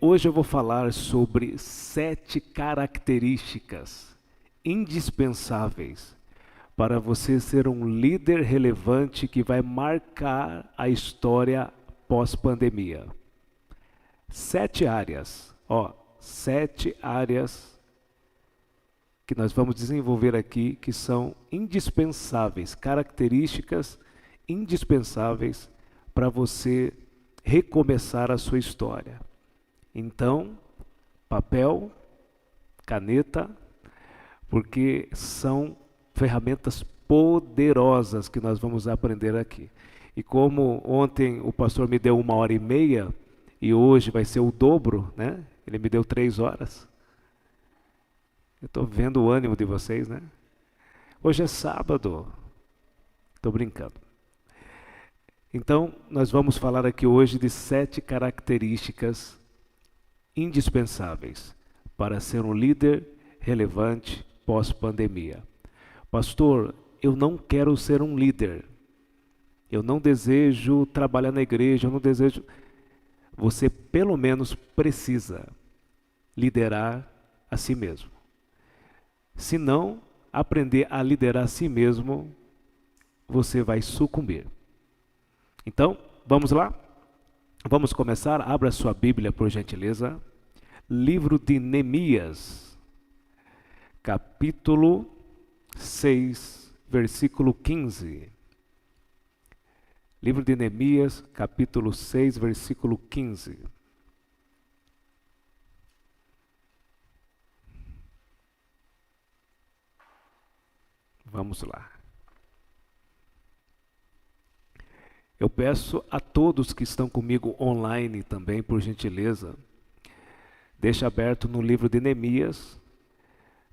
Hoje eu vou falar sobre 7 características indispensáveis para você ser um líder relevante que vai marcar a história pós-pandemia. 7 áreas, 7 áreas que nós vamos desenvolver aqui que são indispensáveis, características indispensáveis para você recomeçar a sua história. Então, papel, caneta, porque são ferramentas poderosas que nós vamos aprender aqui. E como ontem o pastor me deu 1h30 e hoje vai ser o dobro, né? Ele me deu 3 horas. Eu estou vendo o ânimo de vocês, né? Hoje é sábado. Estou brincando. Então, nós vamos falar aqui hoje de 7 características indispensáveis para ser um líder relevante pós-pandemia. Pastor, eu não quero ser um líder. Eu não desejo trabalhar na igreja, eu não desejo... Você pelo menos precisa liderar a si mesmo. Se não aprender a liderar a si mesmo, você vai sucumbir. Então, vamos lá? Vamos começar? Abra sua Bíblia, por gentileza. Livro de Neemias, capítulo 6, versículo 15. Livro de Neemias, capítulo 6, versículo 15. Vamos lá. Eu peço a todos que estão comigo online também, por gentileza, deixe aberto no livro de Neemias,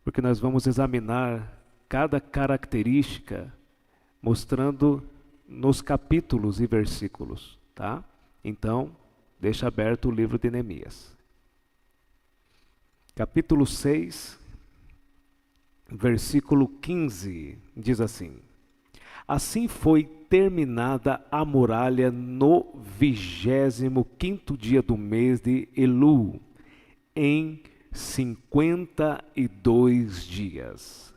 porque nós vamos examinar cada característica, mostrando nos capítulos e versículos, tá? Então, deixe aberto o livro de Neemias. Capítulo 6, versículo 15, diz assim: Assim foi terminada a muralha no 25º dia do mês de Elul, em 52 dias.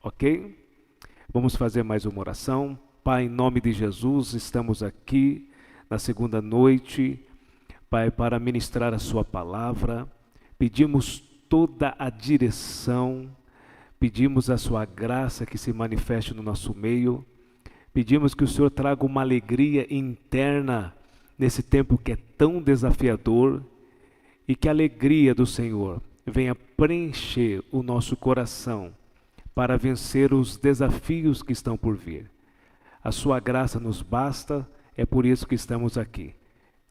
Ok? Vamos fazer mais uma oração. Pai, em nome de Jesus, estamos aqui na segunda noite, Pai, para ministrar a sua palavra. Pedimos toda a direção, pedimos a sua graça que se manifeste no nosso meio. Pedimos que o Senhor traga uma alegria interna nesse tempo que é tão desafiador e que a alegria do Senhor venha preencher o nosso coração para vencer os desafios que estão por vir. A sua graça nos basta, é por isso que estamos aqui.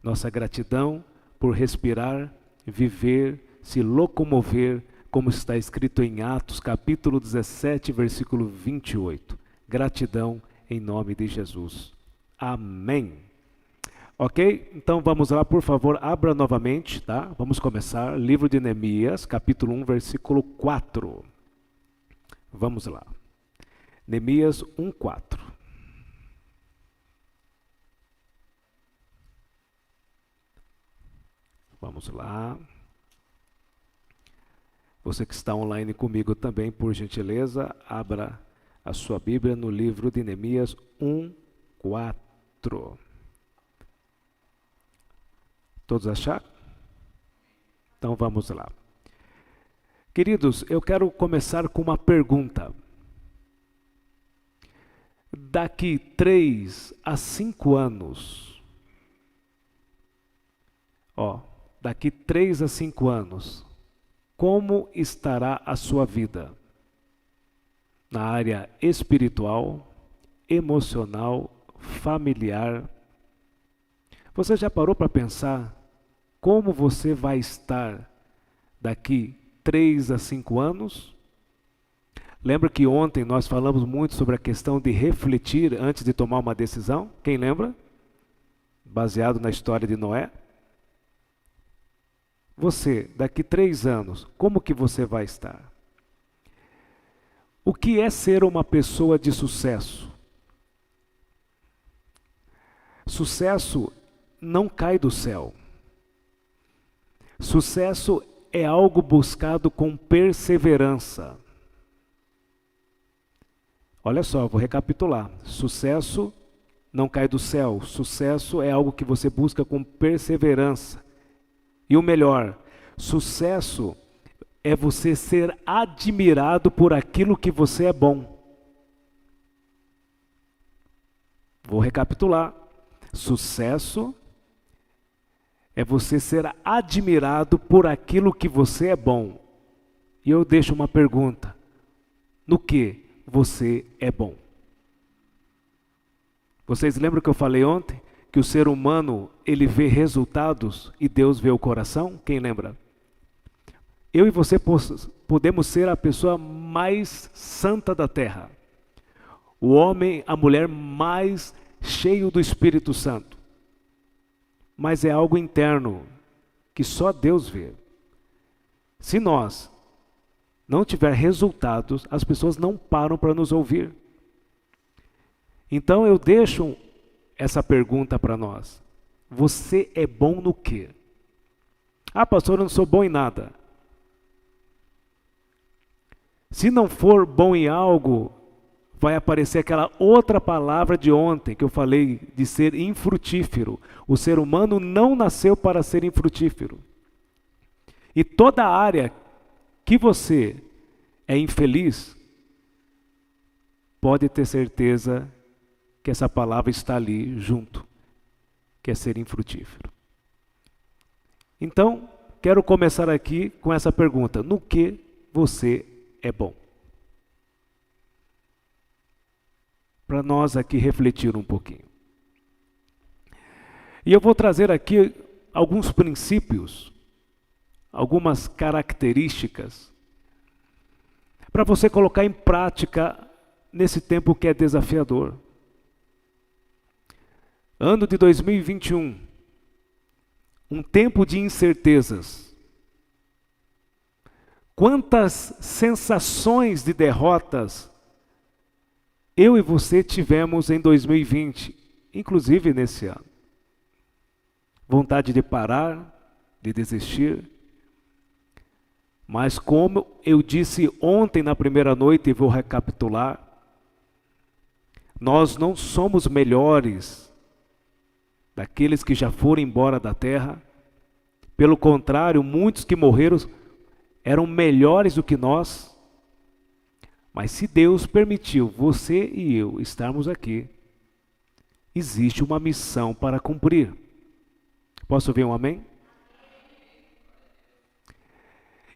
Nossa gratidão por respirar, viver, se locomover, como está escrito em Atos, capítulo 17, versículo 28. Gratidão em nome de Jesus. Amém. Ok? Então vamos lá, por favor, abra novamente, tá? Vamos começar. Livro de Neemias, capítulo 1, versículo 4. Vamos lá. Neemias 1, 4. Vamos lá. Você que está online comigo também, por gentileza, abra a sua Bíblia no livro de Neemias 1, 4. Todos acharam? Então vamos lá. Queridos, eu quero começar com uma pergunta. Daqui 3 a 5 anos, daqui 3 a 5 anos, como estará a sua vida? Na área espiritual, emocional, familiar. Você já parou para pensar como você vai estar daqui 3 a 5 anos? Lembra que ontem nós falamos muito sobre a questão de refletir antes de tomar uma decisão? Quem lembra? Baseado na história de Noé. Você, daqui 3 anos, como que você vai estar? O que é ser uma pessoa de sucesso? Sucesso não cai do céu. Sucesso é algo buscado com perseverança. Olha só, vou recapitular. Sucesso não cai do céu. Sucesso é algo que você busca com perseverança. E o melhor, sucesso é você ser admirado por aquilo que você é bom. Vou recapitular. Sucesso é você ser admirado por aquilo que você é bom. E eu deixo uma pergunta: no que você é bom? Vocês lembram que eu falei ontem? Que o ser humano, ele vê resultados e Deus vê o coração? Quem lembra? Eu e você podemos ser a pessoa mais santa da terra. O homem, a mulher mais cheio do Espírito Santo. Mas é algo interno, que só Deus vê. Se nós não tiver resultados, as pessoas não param para nos ouvir. Então eu deixo essa pergunta para nós. Você é bom no quê? Ah, pastor, eu não sou bom em nada. Se não for bom em algo, vai aparecer aquela outra palavra de ontem que eu falei de ser infrutífero. O ser humano não nasceu para ser infrutífero. E toda área que você é infeliz, pode ter certeza que essa palavra está ali junto, que é ser infrutífero. Então, quero começar aqui com essa pergunta: no que você é bom? Para nós aqui refletir um pouquinho. E eu vou trazer aqui alguns princípios, algumas características, para você colocar em prática nesse tempo que é desafiador. Ano de 2021, um tempo de incertezas. Quantas sensações de derrotas eu e você tivemos em 2020, inclusive nesse ano. Vontade de parar, de desistir. Mas como eu disse ontem na primeira noite, e vou recapitular, nós não somos melhores daqueles que já foram embora da terra. Pelo contrário, muitos que morreram eram melhores do que nós. Mas se Deus permitiu você e eu estarmos aqui, existe uma missão para cumprir. Posso ouvir um amém?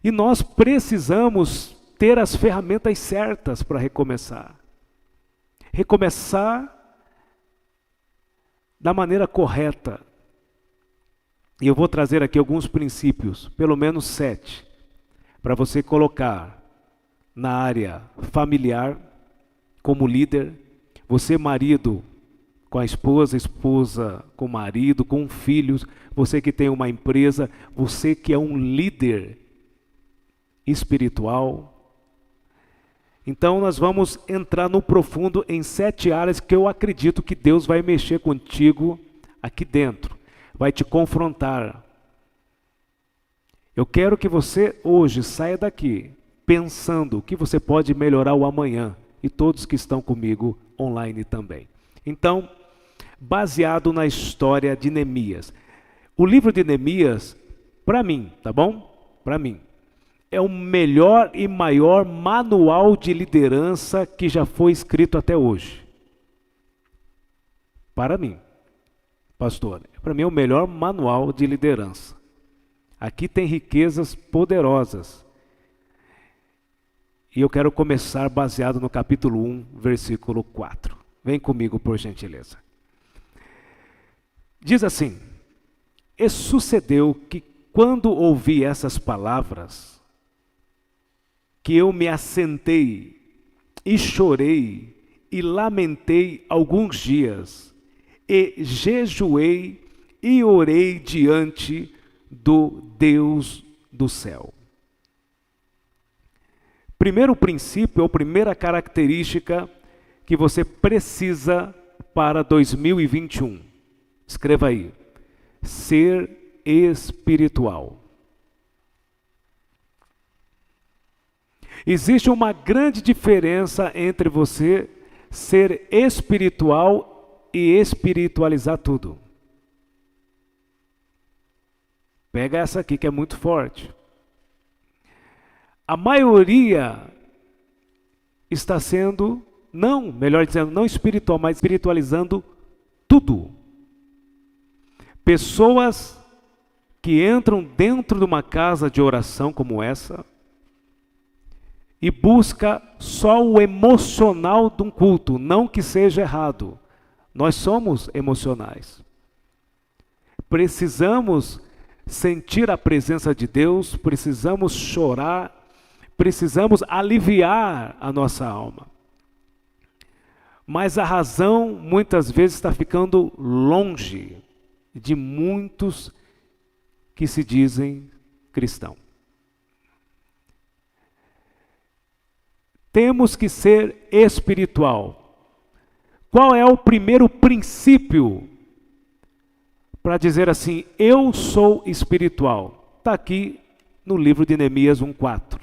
E nós precisamos ter as ferramentas certas para recomeçar. Recomeçar da maneira correta. E eu vou trazer aqui alguns princípios, pelo menos 7, para você colocar na área familiar, como líder, você marido com a esposa, esposa com o marido, com filhos, você que tem uma empresa, você que é um líder espiritual. Então nós vamos entrar no profundo em 7 áreas que eu acredito que Deus vai mexer contigo aqui dentro, vai te confrontar. Eu quero que você hoje saia daqui pensando que você pode melhorar o amanhã, e todos que estão comigo online também. Então, baseado na história de Neemias. O livro de Neemias, para mim, tá bom? Para mim, é o melhor e maior manual de liderança que já foi escrito até hoje. Para mim, pastor, para mim é o melhor manual de liderança. Aqui tem riquezas poderosas. E eu quero começar baseado no capítulo 1, versículo 4. Vem comigo, por gentileza. Diz assim: e sucedeu que quando ouvi essas palavras, que eu me assentei e chorei e lamentei alguns dias, e jejuei e orei diante do Deus do céu. Primeiro princípio, ou primeira característica que você precisa para 2021. Escreva aí: ser espiritual. Existe uma grande diferença entre você ser espiritual e espiritualizar tudo. Pega essa aqui que é muito forte. A maioria está sendo, melhor dizendo, não espiritual, mas espiritualizando tudo. Pessoas que entram dentro de uma casa de oração como essa e busca só o emocional de um culto, não que seja errado. Nós somos emocionais. Precisamos sentir a presença de Deus, precisamos chorar, precisamos aliviar a nossa alma. Mas a razão muitas vezes está ficando longe de muitos que se dizem cristãos. Temos que ser espiritual. Qual é o primeiro princípio para dizer assim, eu sou espiritual? Está aqui no livro de Neemias 1:4.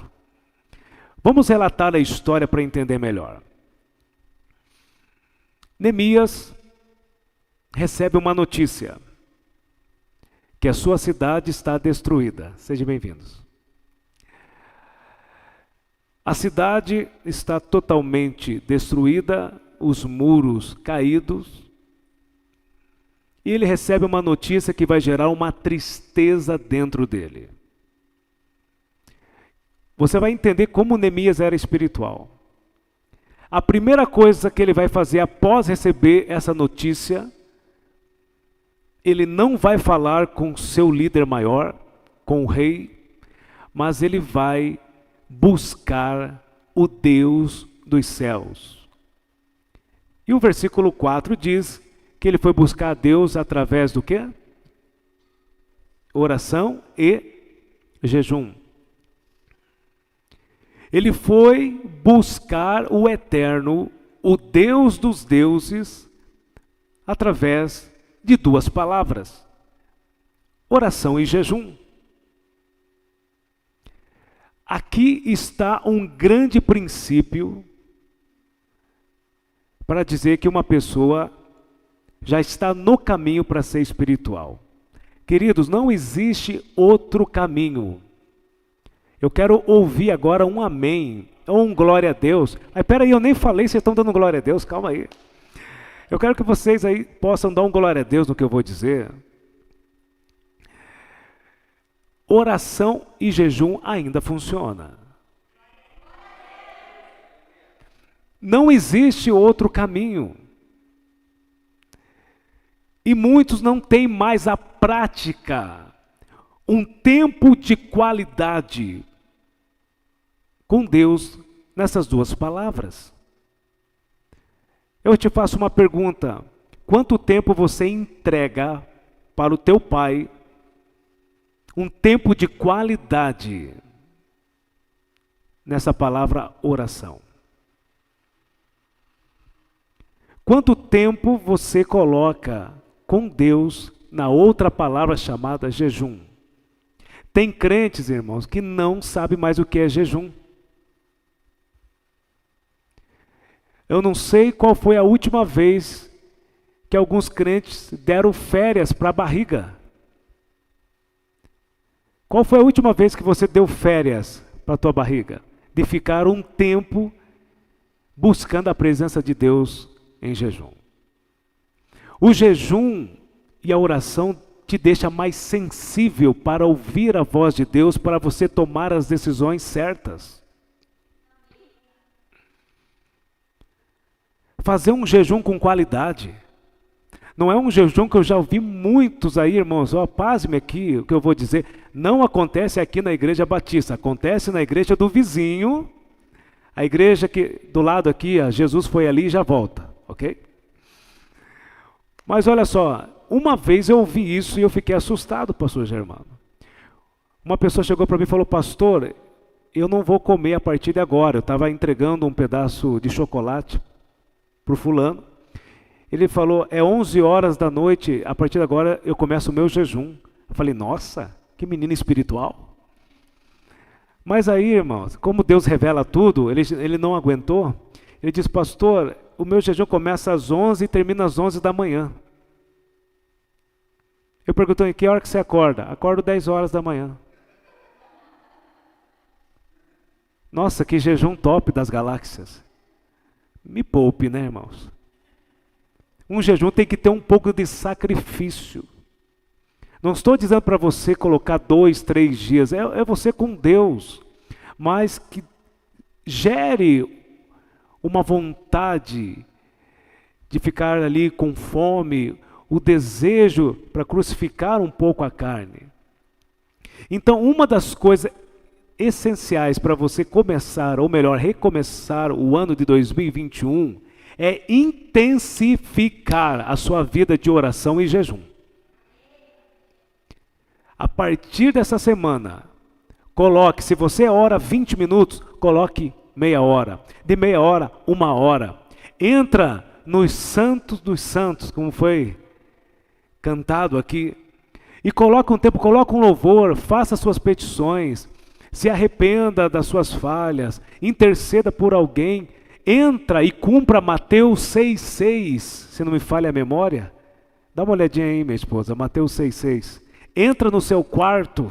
Vamos relatar a história para entender melhor. Neemias recebe uma notícia, que a sua cidade está destruída. Sejam bem-vindos. A cidade está totalmente destruída, os muros caídos, e ele recebe uma notícia que vai gerar uma tristeza dentro dele. Você vai entender como Neemias era espiritual. A primeira coisa que ele vai fazer após receber essa notícia, ele não vai falar com seu líder maior, com o rei, mas ele vai buscar o Deus dos céus. E o versículo 4 diz que ele foi buscar a Deus através do quê? Oração e jejum. Ele foi buscar o Eterno, o Deus dos deuses, através de duas palavras: oração e jejum. Aqui está um grande princípio para dizer que uma pessoa já está no caminho para ser espiritual. Queridos, não existe outro caminho. Eu quero ouvir agora um amém, ou um glória a Deus. Mas peraí, eu nem falei, vocês estão dando glória a Deus, calma aí. Eu quero que vocês aí possam dar um glória a Deus no que eu vou dizer. Oração e jejum ainda funciona. Não existe outro caminho. E muitos não têm mais a prática, um tempo de qualidade com Deus nessas duas palavras. Eu te faço uma pergunta: quanto tempo você entrega para o teu pai um tempo de qualidade nessa palavra oração? Quanto tempo você coloca com Deus na outra palavra chamada jejum? Tem crentes, irmãos, que não sabem mais o que é jejum. Eu não sei qual foi a última vez que alguns crentes deram férias para a barriga. Qual foi a última vez que você deu férias para a tua barriga? De ficar um tempo buscando a presença de Deus em jejum. O jejum e a oração te deixa mais sensível para ouvir a voz de Deus, para você tomar as decisões certas. Fazer um jejum com qualidade. Não é um jejum que eu já ouvi muitos aí, irmãos, pasme aqui o que eu vou dizer. Não acontece aqui na igreja batista, acontece na igreja do vizinho, a igreja que do lado aqui, Jesus foi ali e já volta, ok? Mas olha só, uma vez eu ouvi isso e eu fiquei assustado, pastor Germano. Uma pessoa chegou para mim e falou: pastor, eu não vou comer a partir de agora. Eu estava entregando um pedaço de chocolate para o fulano. Ele falou: é 11 horas da noite, a partir de agora eu começo o meu jejum. Eu falei: nossa, que menino espiritual. Mas aí, irmãos, como Deus revela tudo, ele não aguentou. Ele disse, pastor, o meu jejum começa às 11 e termina às 11 da manhã. Eu pergunto, em que hora que você acorda? Acordo 10 horas da manhã. Nossa, que jejum top das galáxias. Me poupe, né, irmãos? Um jejum tem que ter um pouco de sacrifício. Não estou dizendo para você colocar 2, 3 dias, é você com Deus, mas que gere uma vontade de ficar ali com fome, o desejo para crucificar um pouco a carne. Então, uma das coisas essenciais para você começar, ou melhor, recomeçar o ano de 2021, é intensificar a sua vida de oração e jejum. A partir dessa semana, coloque, se você ora 20 minutos, coloque meia hora. De meia hora, 1 hora. Entra nos santos dos santos, como foi cantado aqui. E coloca um tempo, coloca um louvor, faça suas petições. Se arrependa das suas falhas. Interceda por alguém. Entra e cumpra Mateus 6,6. Se não me falha a memória. Dá uma olhadinha aí, minha esposa. Mateus 6,6. Entra no seu quarto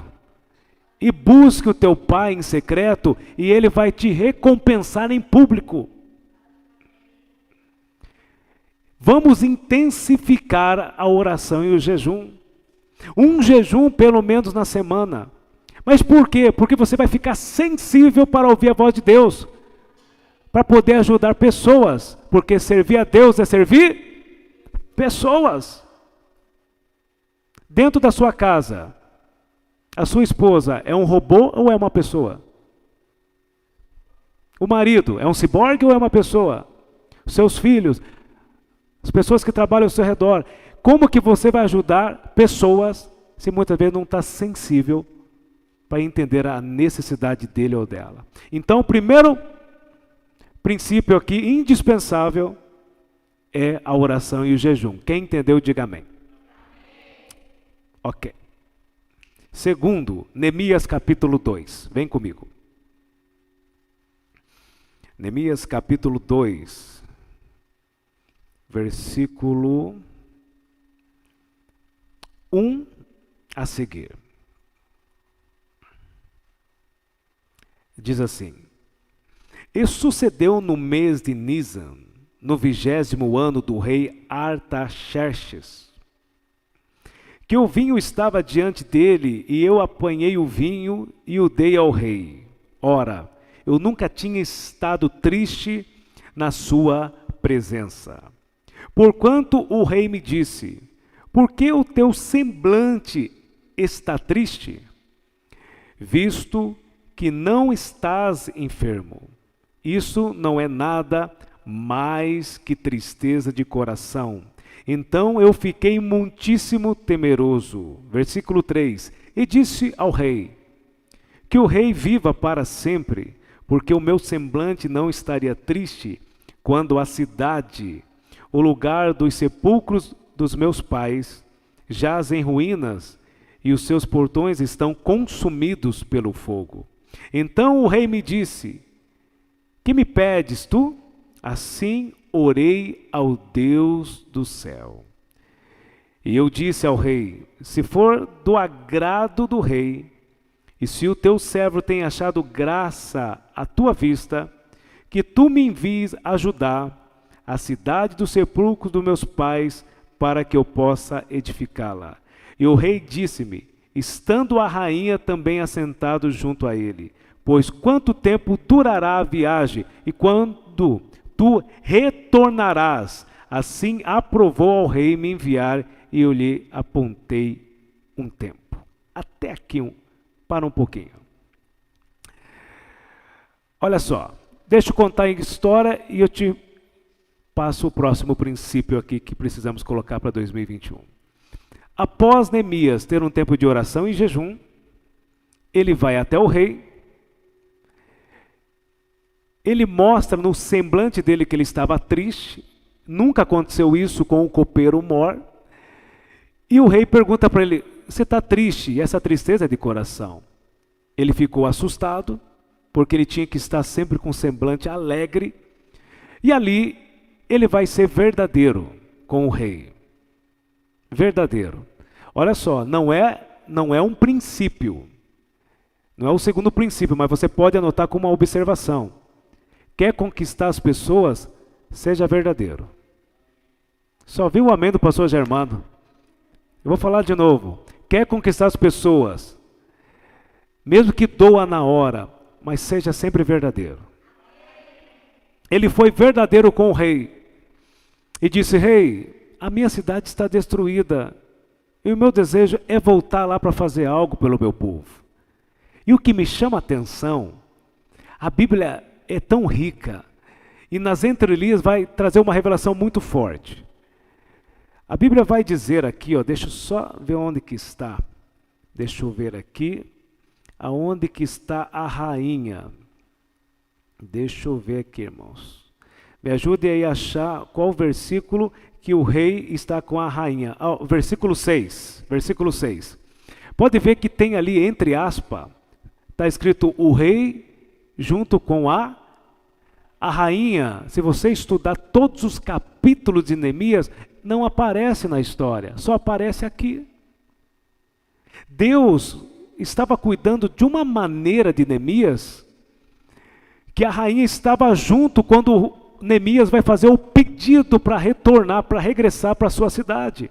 e busque o teu pai em secreto e ele vai te recompensar em público. Vamos intensificar a oração e o jejum. Um jejum pelo menos na semana. Mas por quê? Porque você vai ficar sensível para ouvir a voz de Deus. Para poder ajudar pessoas. Porque servir a Deus é servir pessoas. Dentro da sua casa, a sua esposa é um robô ou é uma pessoa? O marido é um ciborgue ou é uma pessoa? Os seus filhos, as pessoas que trabalham ao seu redor. Como que você vai ajudar pessoas se muitas vezes não está sensível para entender a necessidade dele ou dela? Então, o primeiro princípio aqui, indispensável, é a oração e o jejum. Quem entendeu, diga amém. Ok. Segundo, Neemias capítulo 2. Vem comigo. Neemias capítulo 2. Versículo 1 a seguir. Diz assim: E sucedeu no mês de Nisan, no 20º ano do rei Artaxerxes, que o vinho estava diante dele, e eu apanhei o vinho e o dei ao rei. Ora, eu nunca tinha estado triste na sua presença. Porquanto o rei me disse: Por que o teu semblante está triste? Visto que não estás enfermo. Isso não é nada mais que tristeza de coração. Então eu fiquei muitíssimo temeroso. Versículo 3. E disse ao rei: Que o rei viva para sempre, porque o meu semblante não estaria triste quando a cidade, o lugar dos sepulcros dos meus pais, jaz em ruínas e os seus portões estão consumidos pelo fogo. Então o rei me disse: Que me pedes tu? Assim orei ao Deus do céu. E eu disse ao rei: Se for do agrado do rei, e se o teu servo tem achado graça à tua vista, que tu me envies ajudar a cidade dos sepulcros dos meus pais, para que eu possa edificá-la. E o rei disse-me, estando a rainha também assentado junto a ele: Pois quanto tempo durará a viagem, e quando tu retornarás? Assim aprovou ao rei me enviar, e eu lhe apontei um tempo. Até aqui, para um pouquinho. Olha só, deixa eu contar a história e eu te passo o próximo princípio aqui que precisamos colocar para 2021. Após Neemias ter um tempo de oração e jejum, ele vai até o rei. Ele mostra no semblante dele que ele estava triste. Nunca aconteceu isso com o copeiro mor. E o rei pergunta para ele: Você está triste? E essa tristeza é de coração. Ele ficou assustado, porque ele tinha que estar sempre com um semblante alegre. E ali ele vai ser verdadeiro com o rei. Verdadeiro. Olha só, não é um princípio. Não é o segundo princípio, mas você pode anotar como uma observação. Quer conquistar as pessoas, seja verdadeiro. Só viu o amém do pastor Germano? Eu vou falar de novo. Quer conquistar as pessoas, mesmo que doa na hora, mas seja sempre verdadeiro. Ele foi verdadeiro com o rei e disse: rei, a minha cidade está destruída e o meu desejo é voltar lá para fazer algo pelo meu povo. E o que me chama a atenção, a Bíblia é tão rica e nas entrelinhas vai trazer uma revelação muito forte. A Bíblia vai dizer aqui, ó, deixa eu só ver onde que está. Deixa eu ver aqui, aonde que está a rainha. Deixa eu ver aqui, irmãos. Me ajude aí a achar qual versículo que o rei está com a rainha. Versículo 6. Versículo 6. Pode ver que tem ali, entre aspas, está escrito o rei junto com a rainha. Se você estudar todos os capítulos de Neemias, não aparece na história, só aparece aqui. Deus estava cuidando de uma maneira de Neemias, que a rainha estava junto quando Neemias vai fazer o pedido para retornar, para regressar para a sua cidade.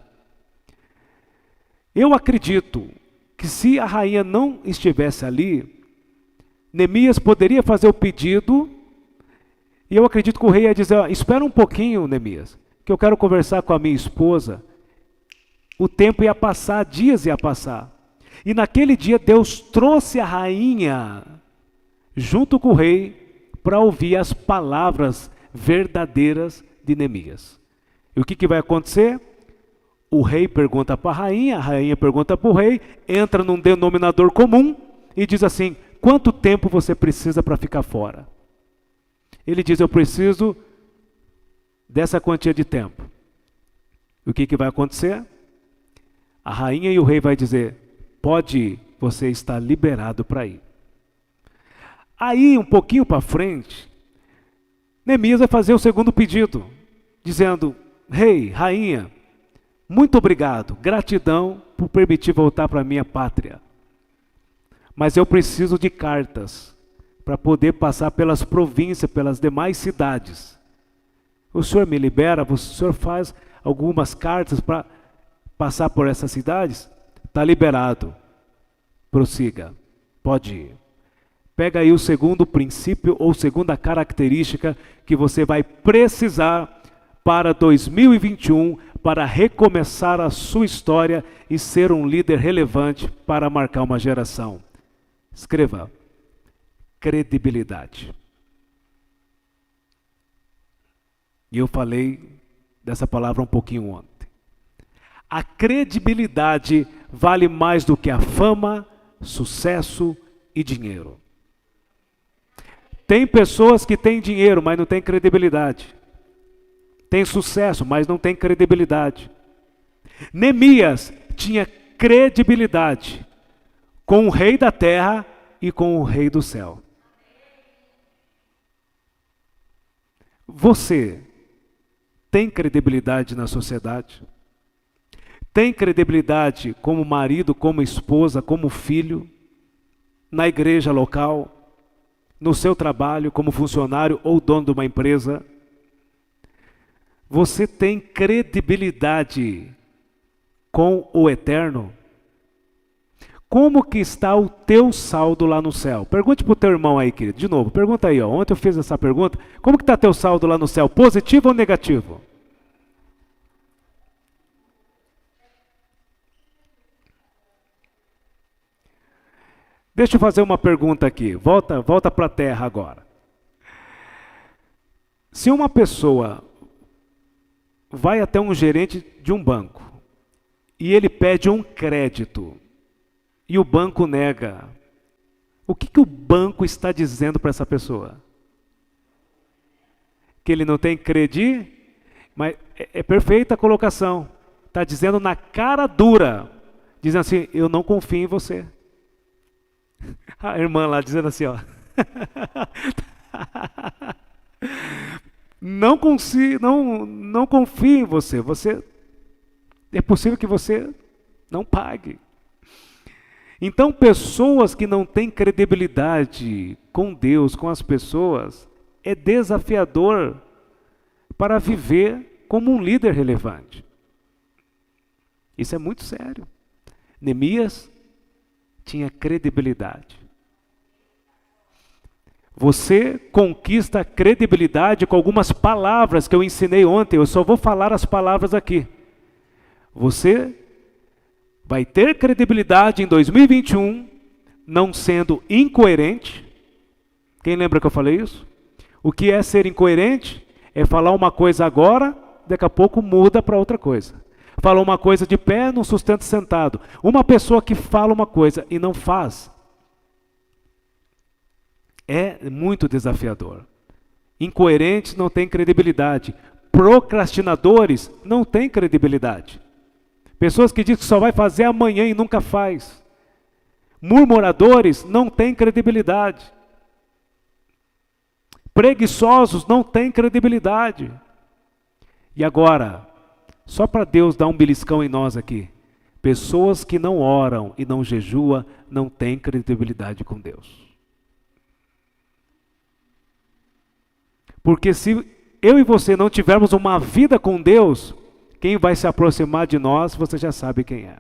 Eu acredito que se a rainha não estivesse ali, Neemias poderia fazer o pedido, e eu acredito que o rei ia dizer: espera um pouquinho, Neemias, que eu quero conversar com a minha esposa. O tempo ia passar, dias ia passar. E naquele dia Deus trouxe a rainha junto com o rei para ouvir as palavras verdadeiras de Neemias. E o que vai acontecer? O rei pergunta para a rainha pergunta para o rei, entra num denominador comum e diz assim: quanto tempo você precisa para ficar fora? Ele diz: eu preciso dessa quantia de tempo. O que vai acontecer? A rainha e o rei vai dizer: pode ir, você está liberado para ir. Aí, um pouquinho para frente, Neemias vai fazer o segundo pedido, dizendo: rei, rainha, muito obrigado, gratidão por permitir voltar para a minha pátria. Mas eu preciso de cartas para poder passar pelas províncias, pelas demais cidades. O senhor me libera? O senhor faz algumas cartas para passar por essas cidades? Está liberado. Prossiga. Pode ir. Pega aí o segundo princípio ou segunda característica que você vai precisar para 2021, para recomeçar a sua história e ser um líder relevante para marcar uma geração. Escreva: credibilidade. E eu falei dessa palavra um pouquinho ontem. A credibilidade vale mais do que a fama, sucesso e dinheiro. Tem pessoas que têm dinheiro, mas não têm credibilidade. Tem sucesso, mas não tem credibilidade. Neemias tinha credibilidade com o rei da terra e com o rei do céu. Você tem credibilidade na sociedade? Tem credibilidade como marido, como esposa, como filho, na igreja local, no seu trabalho, como funcionário ou dono de uma empresa? Você tem credibilidade com o eterno? Como que está o teu saldo lá no céu? Pergunte para o teu irmão aí, querido. De novo, pergunta aí. Ontem eu fiz essa pergunta. Como que está teu saldo lá no céu? Positivo ou negativo? Deixa eu fazer uma pergunta aqui. Volta para a terra agora. Se uma pessoa vai até um gerente de um banco e ele pede um crédito e o banco nega, o que o banco está dizendo para essa pessoa? Que ele não tem crédito? Mas é perfeita a colocação. Está dizendo na cara dura, dizendo assim: eu não confio em você. A irmã lá dizendo assim, ó. Não consigo, não confie em você. É possível que você não pague. Então, pessoas que não têm credibilidade com Deus, com as pessoas, é desafiador para viver como um líder relevante. Isso é muito sério. Neemias tinha credibilidade. Você conquista a credibilidade com algumas palavras que eu ensinei ontem. Eu só vou falar as palavras aqui. Você vai ter credibilidade em 2021, não sendo incoerente. Quem lembra que eu falei isso? O que é ser incoerente? É falar uma coisa agora, daqui a pouco muda para outra coisa. Fala uma coisa de pé, não sustenta sentado. Uma pessoa que fala uma coisa e não faz, é muito desafiador. Incoerentes não têm credibilidade. Procrastinadores não têm credibilidade. Pessoas que dizem que só vai fazer amanhã e nunca faz. Murmuradores não têm credibilidade. Preguiçosos não têm credibilidade. E agora, só para Deus dar um beliscão em nós aqui, pessoas que não oram e não jejuam não têm credibilidade com Deus. Porque se eu e você não tivermos uma vida com Deus, quem vai se aproximar de nós, você já sabe quem é.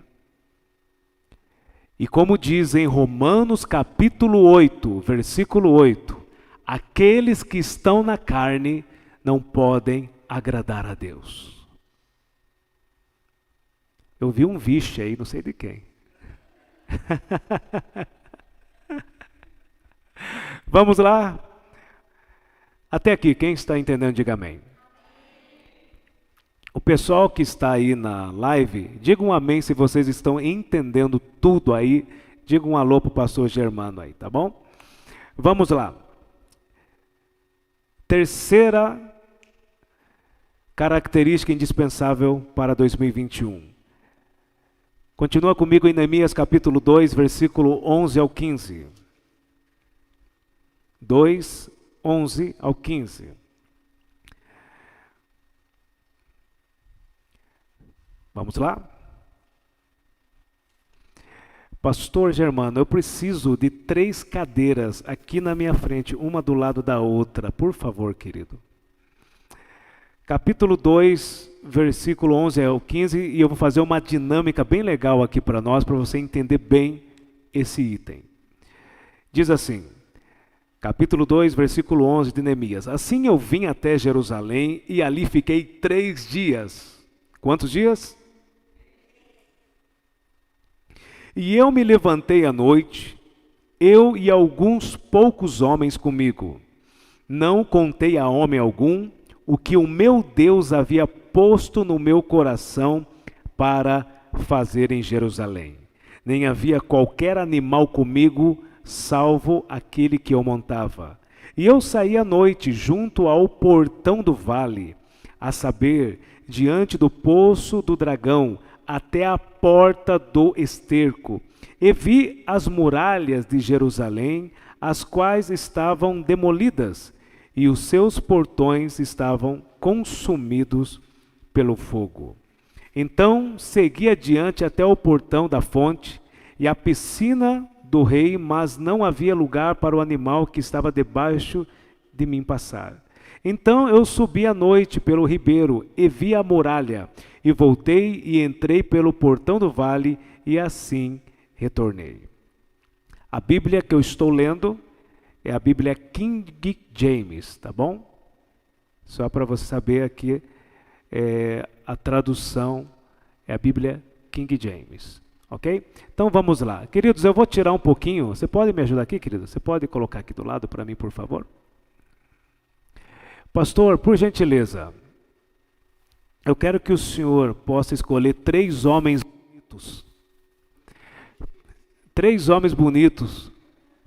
E como diz em Romanos capítulo 8, versículo 8, aqueles que estão na carne não podem agradar a Deus. Eu vi um vixe aí, não sei de quem. Vamos lá? Até aqui, quem está entendendo, diga amém. O pessoal que está aí na live, diga um amém se vocês estão entendendo tudo aí. Diga um alô para o pastor Germano aí, tá bom? Vamos lá. Terceira característica indispensável para 2021. Continua comigo em Neemias capítulo 2, versículo 11 ao 15. 2, 11 ao 15. Vamos lá? Pastor Germano, eu preciso de 3 cadeiras aqui na minha frente, uma do lado da outra. Por favor, querido. Capítulo 2, versículo 11 ao 15, e eu vou fazer uma dinâmica bem legal aqui para nós, para você entender bem esse item. Diz assim, capítulo 2, versículo 11 de Neemias. Assim eu vim até Jerusalém e ali fiquei 3 dias. Quantos dias? E eu me levantei à noite, eu e alguns poucos homens comigo. Não contei a homem algum o que o meu Deus havia posto no meu coração para fazer em Jerusalém. Nem havia qualquer animal comigo, salvo aquele que eu montava. E eu saí à noite junto ao portão do vale, a saber, diante do poço do dragão, até a porta do esterco, e vi as muralhas de Jerusalém, as quais estavam demolidas, e os seus portões estavam consumidos pelo fogo. Então segui adiante até o portão da fonte e a piscina do rei, mas não havia lugar para o animal que estava debaixo de mim passar. Então eu subi à noite pelo ribeiro e vi a muralha, e voltei e entrei pelo portão do vale, e assim retornei. A Bíblia que eu estou lendo é a Bíblia King James, tá bom? Só para você saber aqui, a tradução é a Bíblia King James, ok? Então vamos lá. Queridos, eu vou tirar um pouquinho, você pode me ajudar aqui, querido? Você pode colocar aqui do lado para mim, por favor? Pastor, por gentileza, eu quero que o senhor possa escolher 3 homens bonitos. 3 homens bonitos,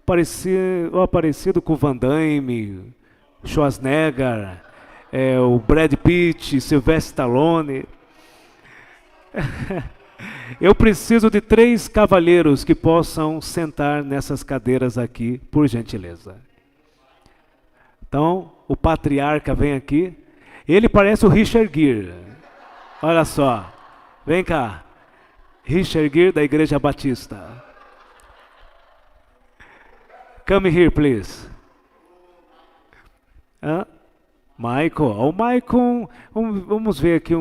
parecido com o Van Damme, Schwarzenegger, o Brad Pitt, Sylvester Stallone. Eu preciso de 3 cavalheiros que possam sentar nessas cadeiras aqui, por gentileza. Então, o patriarca vem aqui. Ele parece o Richard Gere. Olha só. Vem cá. Richard Gere da Igreja Batista. Come here, please. Michael. O Michael, vamos ver aqui.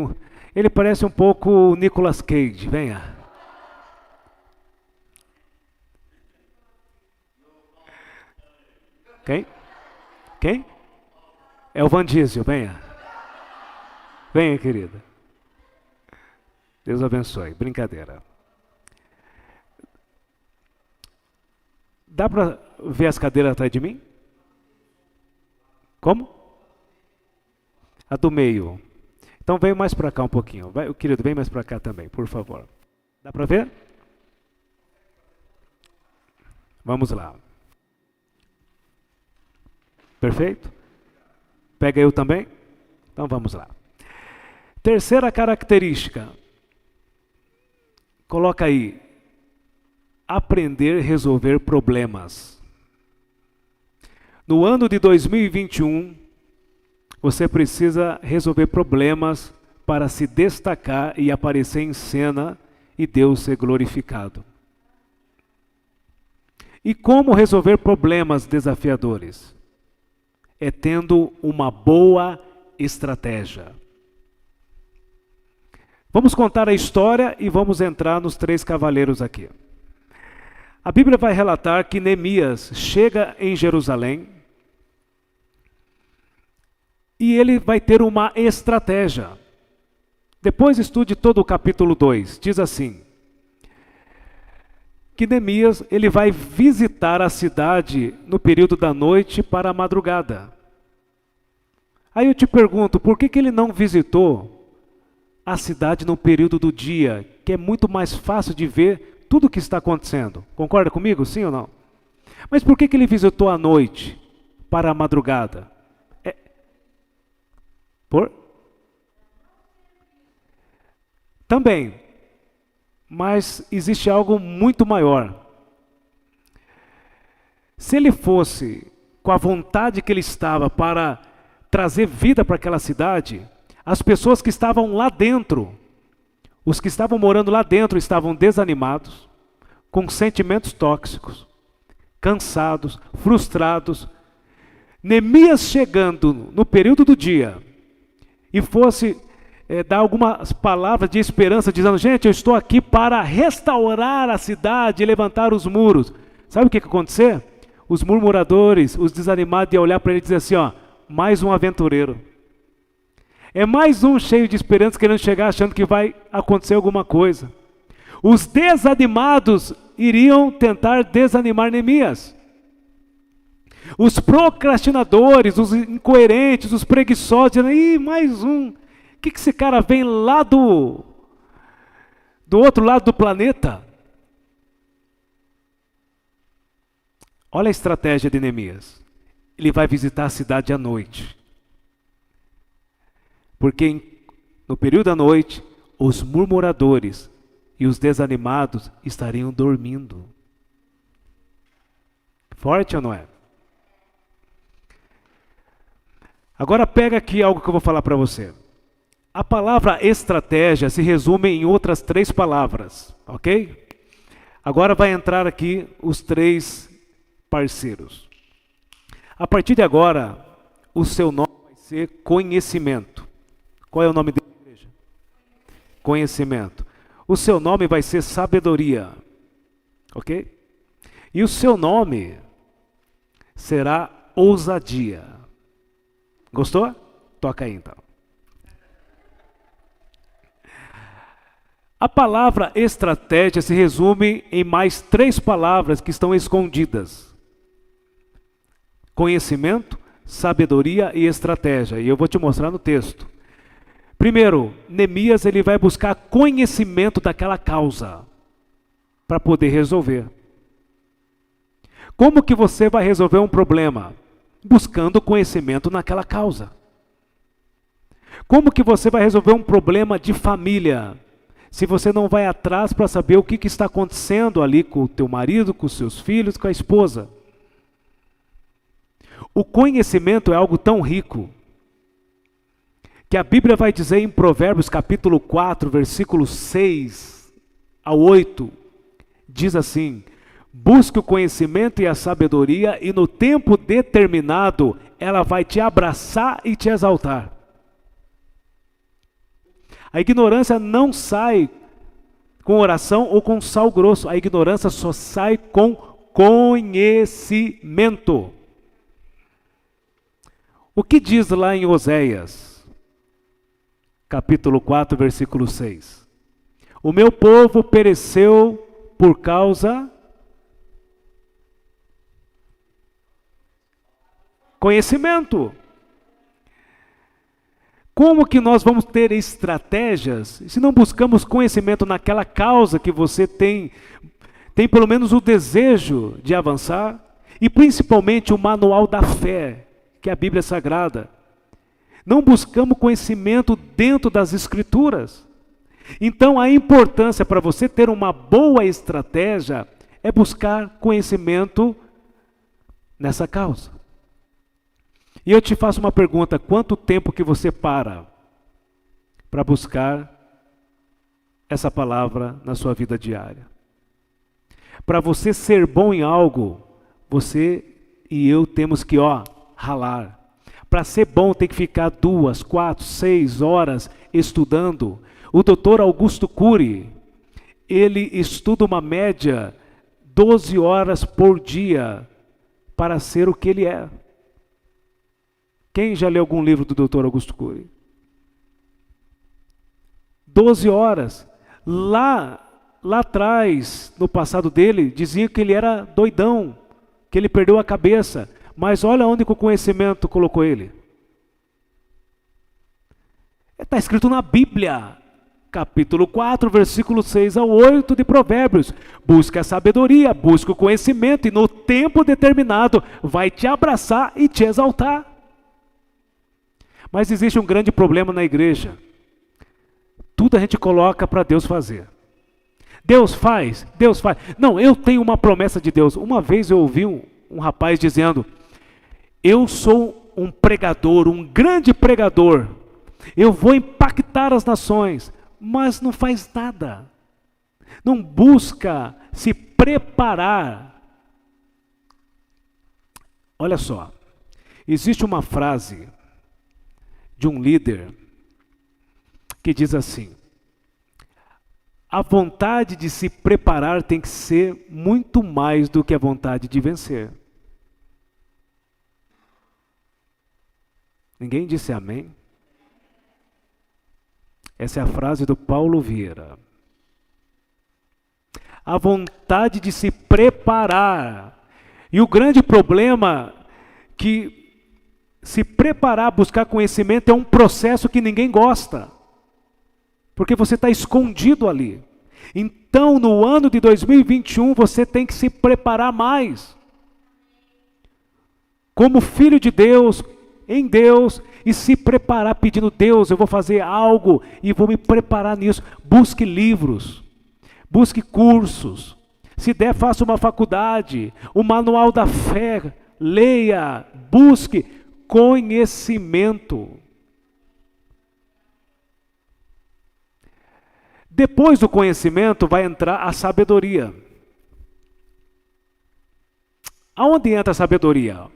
Ele parece um pouco o Nicolas Cage. Venha. Quem? Quem? É o Van Diesel. Venha. Venha, querida. Deus abençoe. Brincadeira. Dá para ver as cadeiras atrás de mim? Como? A do meio. Então vem mais para cá um pouquinho. Vai, querido, vem mais para cá também, por favor. Dá para ver? Vamos lá. Perfeito? Pega eu também? Então vamos lá. Terceira característica. Coloca aí. Aprender a resolver problemas. No ano de 2021, você precisa resolver problemas para se destacar e aparecer em cena e Deus ser glorificado. E como resolver problemas desafiadores? É tendo uma boa estratégia. Vamos contar a história e vamos entrar nos 3 cavaleiros aqui. A Bíblia vai relatar que Neemias chega em Jerusalém e ele vai ter uma estratégia. Depois estude todo o capítulo 2. Diz assim, que Neemias ele vai visitar a cidade no período da noite para a madrugada. Aí eu te pergunto, por que ele não visitou a cidade no período do dia, que é muito mais fácil de ver tudo o que está acontecendo? Concorda comigo, sim ou não? Mas por que ele visitou à noite para a madrugada? Também, mas existe algo muito maior. Se ele fosse com a vontade que ele estava para trazer vida para aquela cidade, as pessoas que estavam lá dentro, os que estavam morando lá dentro estavam desanimados, com sentimentos tóxicos, cansados, frustrados. Neemias chegando no período do dia e fosse dar algumas palavras de esperança, dizendo, gente, eu estou aqui para restaurar a cidade e levantar os muros. Sabe o que acontecer? Os murmuradores, os desanimados iam olhar para ele e dizer assim, ó, mais um aventureiro. É mais um cheio de esperança querendo chegar achando que vai acontecer alguma coisa. Os desanimados iriam tentar desanimar Neemias. Os procrastinadores, os incoerentes, os preguiçosos, dizendo, ih, mais um. O que esse cara vem lá do outro lado do planeta? Olha a estratégia de Neemias. Ele vai visitar a cidade à noite. Porque no período da noite, os murmuradores e os desanimados estariam dormindo. Forte ou não é? Agora pega aqui algo que eu vou falar para você. A palavra estratégia se resume em outras 3 palavras, ok? Agora vai entrar aqui os 3 parceiros. A partir de agora, o seu nome vai ser conhecimento. Qual é o nome da igreja? Conhecimento. O seu nome vai ser sabedoria, ok? E o seu nome será ousadia. Gostou? Toca aí então. A palavra estratégia se resume em mais 3 palavras que estão escondidas. Conhecimento, sabedoria e estratégia. E eu vou te mostrar no texto. Primeiro, Neemias ele vai buscar conhecimento daquela causa para poder resolver. Como que você vai resolver um problema? Buscando conhecimento naquela causa. Como que você vai resolver um problema de família? se você não vai atrás para saber o que está acontecendo ali com o teu marido, com os seus filhos, com a esposa. O conhecimento é algo tão rico, que a Bíblia vai dizer em Provérbios capítulo 4, versículos 6 a 8, diz assim: busque o conhecimento e a sabedoria, e no tempo determinado ela vai te abraçar e te exaltar. A ignorância não sai com oração ou com sal grosso, a ignorância só sai com conhecimento. O que diz lá em Oséias, capítulo 4, versículo 6? O meu povo pereceu por causa conhecimento. Como que nós vamos ter estratégias se não buscamos conhecimento naquela causa que você tem pelo menos o desejo de avançar, e principalmente o manual da fé, que é a Bíblia Sagrada. Não buscamos conhecimento dentro das Escrituras. Então a importância para você ter uma boa estratégia é buscar conhecimento nessa causa. E eu te faço uma pergunta: quanto tempo que você para buscar essa palavra na sua vida diária? Para você ser bom em algo, você e eu temos que ralar. Para ser bom tem que ficar 2, 4, 6 horas estudando. O doutor Augusto Cury, ele estuda uma média 12 horas por dia para ser o que ele é. Quem já leu algum livro do Dr. Augusto Cury? 12 horas. Lá atrás, no passado dele, dizia que ele era doidão, que ele perdeu a cabeça. Mas olha onde que o conhecimento colocou ele. Está escrito na Bíblia, capítulo 4, versículo 6 a 8 de Provérbios. Busca a sabedoria, busca o conhecimento, e no tempo determinado vai te abraçar e te exaltar. Mas existe um grande problema na igreja. Tudo a gente coloca para Deus fazer. Deus faz, Deus faz. Não, eu tenho uma promessa de Deus. Uma vez eu ouvi um rapaz dizendo: eu sou um pregador, um grande pregador. Eu vou impactar as nações. Mas não faz nada. Não busca se preparar. Olha só. Existe uma frase de um líder que diz assim: a vontade de se preparar tem que ser muito mais do que a vontade de vencer. Ninguém disse amém? Essa é a frase do Paulo Vieira. A vontade de se preparar. E o grande problema que se preparar, buscar conhecimento é um processo que ninguém gosta. Porque você está escondido ali. Então, no ano de 2021, você tem que se preparar mais. Como filho de Deus, em Deus, e se preparar pedindo: Deus, eu vou fazer algo e vou me preparar nisso. Busque livros, busque cursos. Se der, faça uma faculdade, o manual da fé, leia, busque conhecimento. Depois do conhecimento vai entrar a sabedoria. Aonde entra a sabedoria?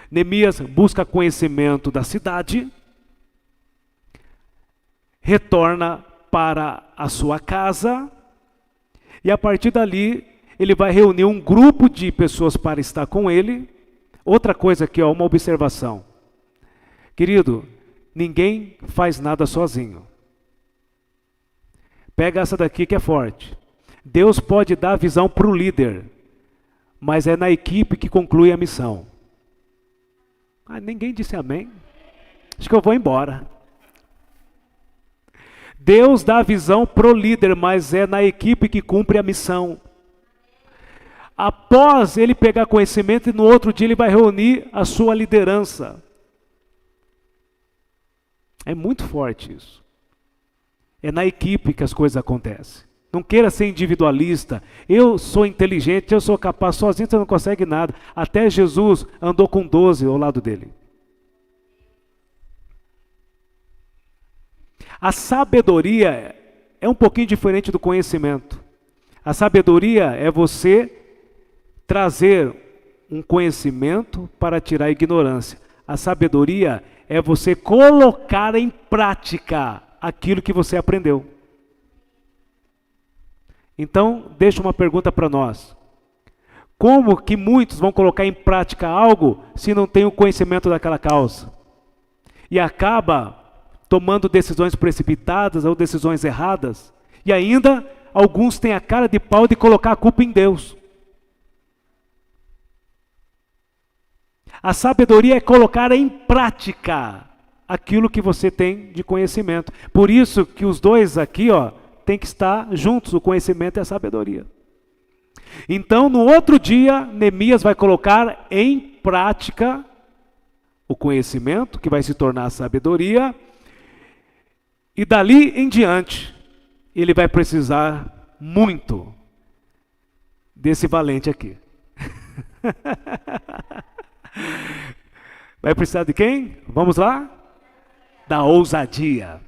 Neemias busca conhecimento da cidade, retorna para a sua casa, e a partir dali ele vai reunir um grupo de pessoas para estar com ele. Outra coisa aqui, uma observação. Querido, ninguém faz nada sozinho. Pega essa daqui que é forte. Deus pode dar visão para o líder, mas é na equipe que conclui a missão. Ninguém disse amém. Acho que eu vou embora. Deus dá visão para o líder, mas é na equipe que cumpre a missão. Após ele pegar conhecimento, e no outro dia ele vai reunir a sua liderança. É muito forte isso. É na equipe que as coisas acontecem. Não queira ser individualista. Eu sou inteligente, eu sou capaz, sozinho você não consegue nada. Até Jesus andou com 12 ao lado dele. A sabedoria é um pouquinho diferente do conhecimento. A sabedoria é você trazer um conhecimento para tirar a ignorância. A sabedoria é você colocar em prática aquilo que você aprendeu. Então, deixa uma pergunta para nós. Como que muitos vão colocar em prática algo se não tem o conhecimento daquela causa? E acaba tomando decisões precipitadas ou decisões erradas. E ainda, alguns têm a cara de pau de colocar a culpa em Deus. A sabedoria é colocar em prática aquilo que você tem de conhecimento. Por isso que os dois aqui, tem que estar juntos, o conhecimento e a sabedoria. Então, no outro dia, Neemias vai colocar em prática o conhecimento, que vai se tornar a sabedoria, e dali em diante, ele vai precisar muito desse valente aqui. Vai precisar de quem? Vamos lá? Da ousadia.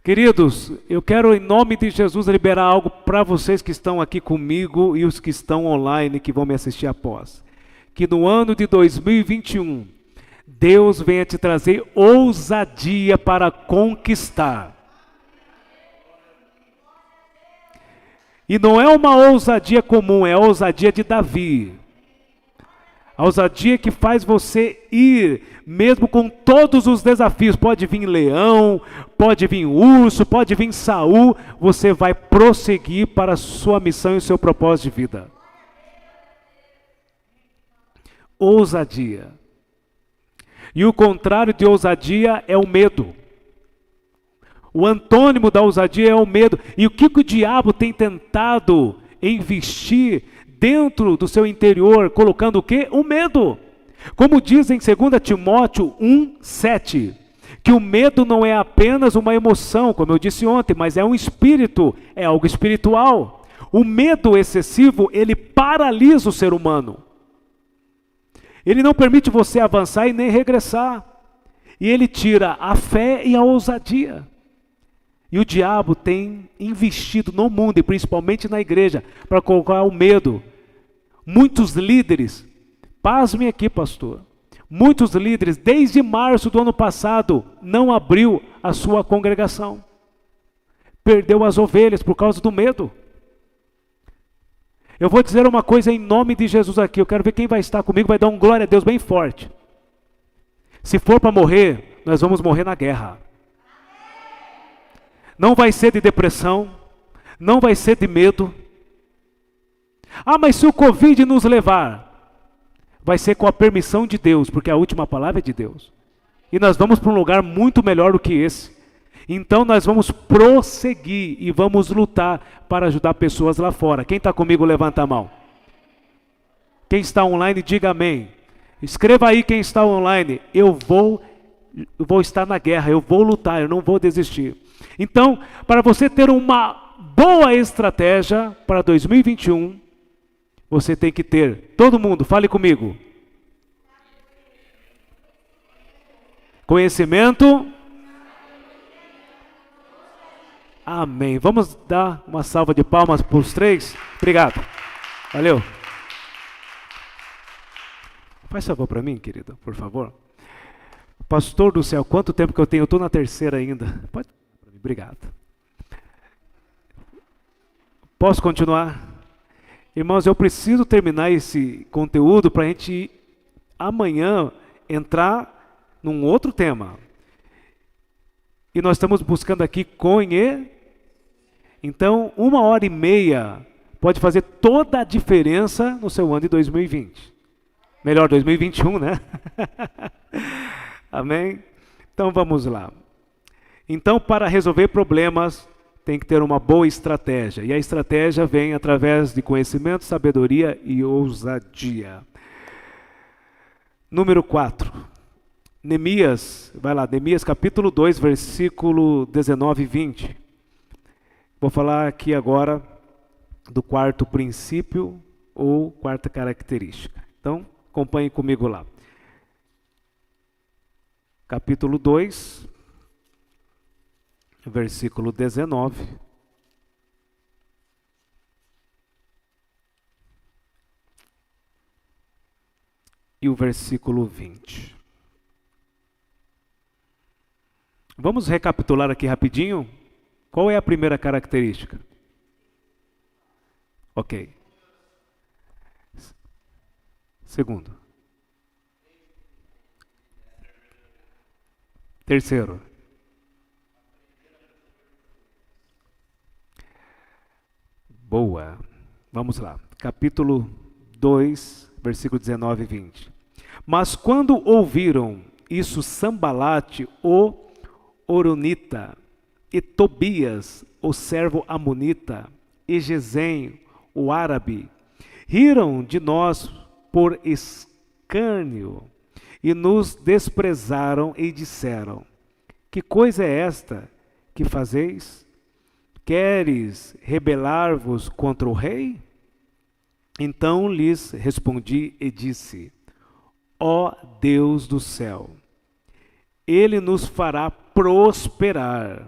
Queridos, eu quero em nome de Jesus liberar algo para vocês que estão aqui comigo e os que estão online, que vão me assistir após. Que no ano de 2021, Deus venha te trazer ousadia para conquistar. E não é uma ousadia comum, é a ousadia de Davi. A ousadia que faz você ir, mesmo com todos os desafios. Pode vir leão, pode vir urso, pode vir Saul. Você vai prosseguir para a sua missão e o seu propósito de vida. Ousadia. E o contrário de ousadia é o medo. O antônimo da ousadia é o medo. E o que o diabo tem tentado investir dentro do seu interior, colocando o quê? O medo. Como diz em 2 Timóteo 1:7, que o medo não é apenas uma emoção, como eu disse ontem, mas é um espírito, é algo espiritual. O medo excessivo, ele paralisa o ser humano. Ele não permite você avançar e nem regressar. E ele tira a fé e a ousadia. E o diabo tem investido no mundo, e principalmente na igreja, para colocar o medo. Muitos líderes, pasmem aqui, pastor, muitos líderes, desde março do ano passado, não abriu a sua congregação. Perdeu as ovelhas por causa do medo. Eu vou dizer uma coisa em nome de Jesus aqui, eu quero ver quem vai estar comigo, vai dar um glória a Deus bem forte. Se for para morrer, nós vamos morrer na guerra. Não vai ser de depressão, não vai ser de medo. Ah, mas se o Covid nos levar, vai ser com a permissão de Deus, porque a última palavra é de Deus. E nós vamos para um lugar muito melhor do que esse. Então nós vamos prosseguir e vamos lutar para ajudar pessoas lá fora. Quem está comigo, levanta a mão. Quem está online, diga amém. Escreva aí quem está online. Eu vou estar na guerra, eu vou lutar, eu não vou desistir. Então, para você ter uma boa estratégia para 2021, você tem que ter, todo mundo, fale comigo. Conhecimento. Amém. Vamos dar uma salva de palmas para os três? Obrigado. Valeu. Faz favor para mim, querida, por favor. Pastor do céu, quanto tempo que eu tenho? Eu estou na terceira ainda. Pode? Obrigado. Posso continuar? Irmãos, eu preciso terminar esse conteúdo para a gente amanhã entrar num outro tema. E nós estamos buscando aqui Então, 1h30 pode fazer toda a diferença no seu ano de 2020. Melhor, 2021, né? Amém? Então, vamos lá. Então, para resolver problemas, tem que ter uma boa estratégia. E a estratégia vem através de conhecimento, sabedoria e ousadia. Número 4. Neemias, vai lá, Neemias capítulo 2, versículo 19 e 20. Vou falar aqui agora do quarto princípio ou quarta característica. Então, acompanhe comigo lá. Capítulo 2, versículo 19. E o versículo 20. Vamos recapitular aqui rapidinho. Qual é a primeira característica? Ok. Segundo. Terceiro. Boa. Vamos lá. Capítulo 2, versículo 19 e 20. Mas quando ouviram isso, Sambalate, o Horonita, e Tobias, o servo amonita, e Gesem, o árabe, riram de nós por escárnio e nos desprezaram e disseram: que coisa é esta que fazeis? Queres rebelar-vos contra o rei? Então lhes respondi e disse: ó Deus do céu, Ele nos fará prosperar.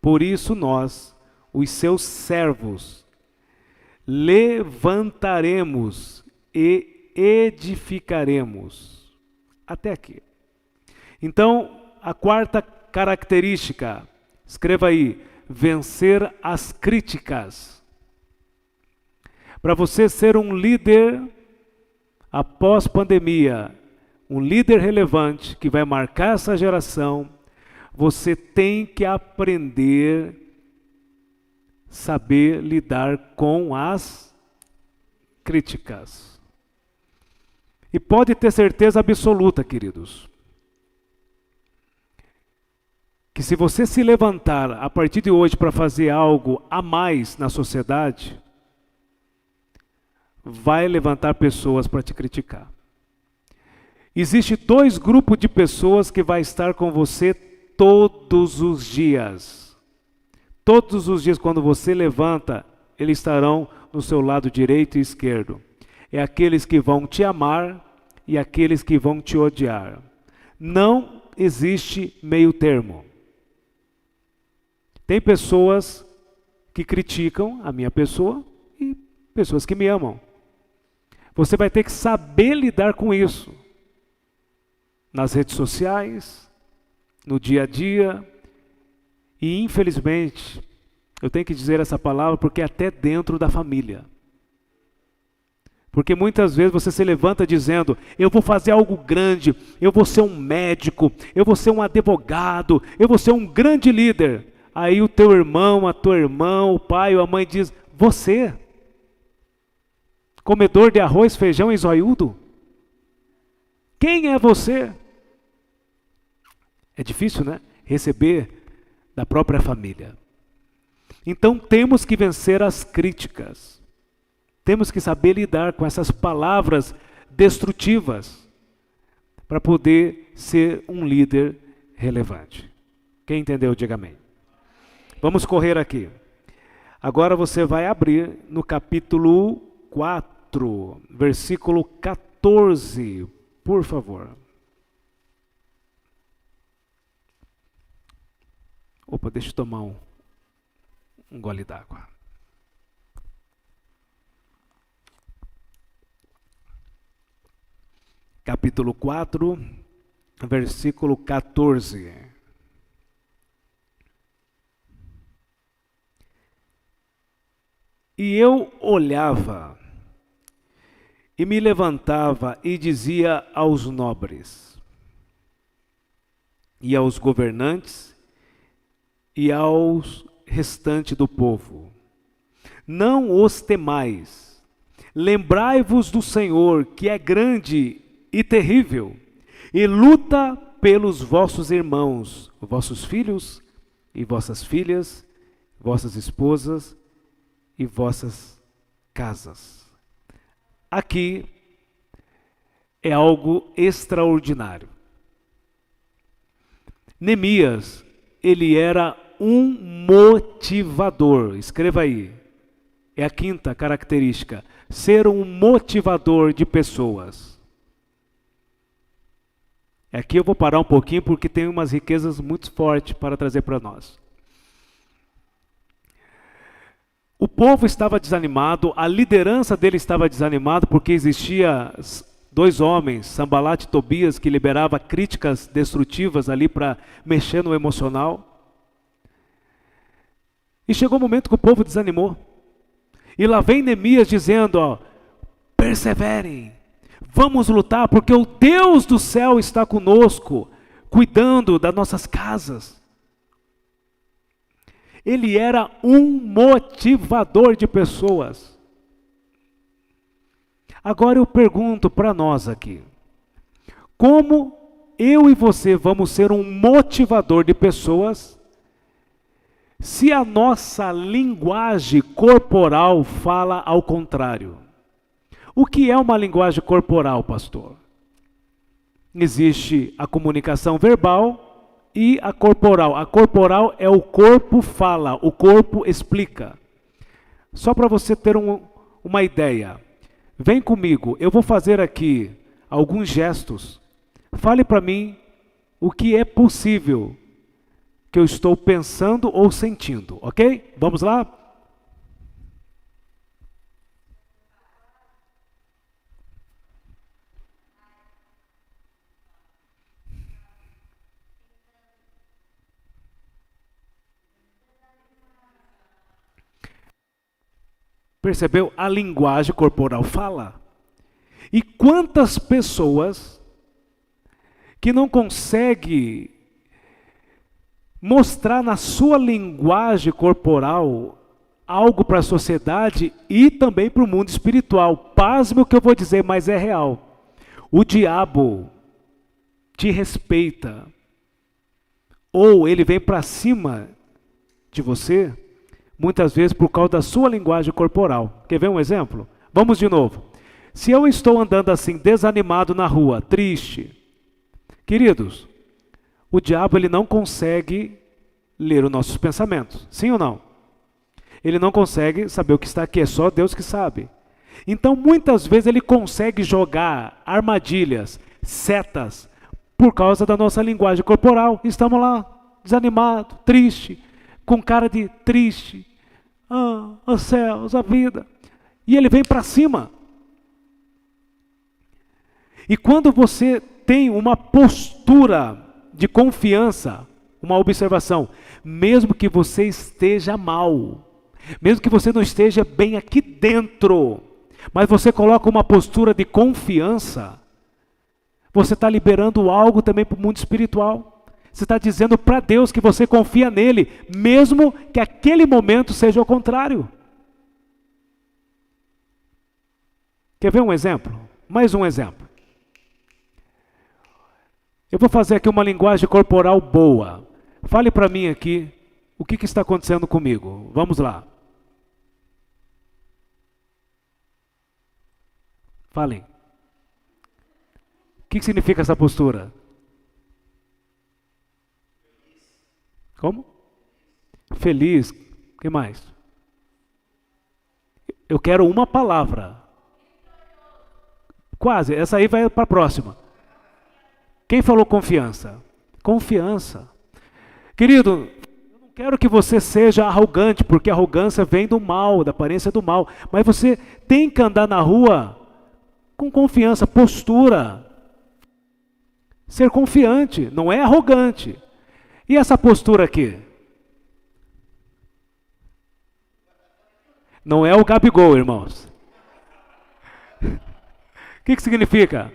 Por isso nós, os seus servos, levantaremos e edificaremos. Até aqui. Então, a quarta característica, escreva aí, vencer as críticas. Para você ser um líder após pandemia, um líder relevante que vai marcar essa geração, você tem que aprender, saber lidar com as críticas. E pode ter certeza absoluta, queridos, que se você se levantar a partir de hoje para fazer algo a mais na sociedade, vai levantar pessoas para te criticar. Existe dois grupos de pessoas que vai estar com você todos os dias. Todos os dias, quando você levanta, eles estarão no seu lado direito e esquerdo. É aqueles que vão te amar e aqueles que vão te odiar. Não existe meio termo. Tem pessoas que criticam a minha pessoa e pessoas que me amam. Você vai ter que saber lidar com isso. Nas redes sociais, no dia a dia. E infelizmente, eu tenho que dizer essa palavra porque é até dentro da família. Porque muitas vezes você se levanta dizendo: eu vou fazer algo grande, eu vou ser um médico, eu vou ser um advogado, eu vou ser um grande líder. Aí o teu irmão, a tua irmã, o pai ou a mãe diz: você, comedor de arroz, feijão e zoiudo? Quem é você? É difícil, né? Receber da própria família. Então temos que vencer as críticas. Temos que saber lidar com essas palavras destrutivas para poder ser um líder relevante. Quem entendeu, diga amém. Vamos correr aqui. Agora você vai abrir no capítulo 4, versículo 14, por favor. Opa, deixa eu tomar um gole d'água. Capítulo 4, versículo 14. E eu olhava e me levantava e dizia aos nobres e aos governantes e aos restantes do povo: não os temais, lembrai-vos do Senhor, que é grande e terrível, e luta pelos vossos irmãos, vossos filhos e vossas filhas, vossas esposas e vossas casas. Aqui é algo extraordinário. Neemias, ele era um motivador. Escreva aí. É a quinta característica. Ser um motivador de pessoas. Aqui eu vou parar um pouquinho porque tem umas riquezas muito fortes para trazer para nós. O povo estava desanimado, a liderança dele estava desanimada porque existia dois homens, Sanbalat e Tobias, que liberava críticas destrutivas ali para mexer no emocional. E chegou o momento que o povo desanimou. E lá vem Neemias dizendo, ó, perseverem, vamos lutar, porque o Deus do céu está conosco, cuidando das nossas casas. Ele era um motivador de pessoas. Agora eu pergunto para nós aqui, como eu e você vamos ser um motivador de pessoas se a nossa linguagem corporal fala ao contrário? O que é uma linguagem corporal, pastor? Existe a comunicação verbal e a corporal. A corporal é o corpo fala, o corpo explica. Só para você ter uma ideia. Vem comigo, eu vou fazer aqui alguns gestos. Fale para mim o que é possível que eu estou pensando ou sentindo, ok? Vamos lá? Percebeu? A linguagem corporal fala. E quantas pessoas que não conseguem mostrar na sua linguagem corporal algo para a sociedade e também para o mundo espiritual. Pasme o que eu vou dizer, mas é real. O diabo te respeita, ou ele vem para cima de você, muitas vezes por causa da sua linguagem corporal. Quer ver um exemplo? Vamos de novo. Se eu estou andando assim, desanimado na rua, triste, queridos, o diabo ele não consegue ler os nossos pensamentos, sim ou não? Ele não consegue saber o que está aqui, é só Deus que sabe. Então, muitas vezes ele consegue jogar armadilhas, setas, por causa da nossa linguagem corporal. Estamos lá, desanimado, triste, com cara de triste, os céus, a vida. E ele vem para cima. E quando você tem uma postura de confiança, uma observação, mesmo que você esteja mal, mesmo que você não esteja bem aqui dentro, mas você coloca uma postura de confiança, você está liberando algo também para o mundo espiritual. Você está dizendo para Deus que você confia nele, mesmo que aquele momento seja o contrário. Quer ver um exemplo? Mais um exemplo. Eu vou fazer aqui uma linguagem corporal boa. Fale para mim aqui o que está acontecendo comigo. Vamos lá. Falem. O que significa essa postura? Como? Feliz. O que mais? Eu quero uma palavra. Quase. Essa aí vai para a próxima. Quem falou confiança? Confiança. Querido, eu não quero que você seja arrogante, porque arrogância vem do mal, da aparência do mal. Mas você tem que andar na rua com confiança, postura. Ser confiante, não é arrogante. E essa postura aqui? Não é o Gabigol, irmãos. O que significa?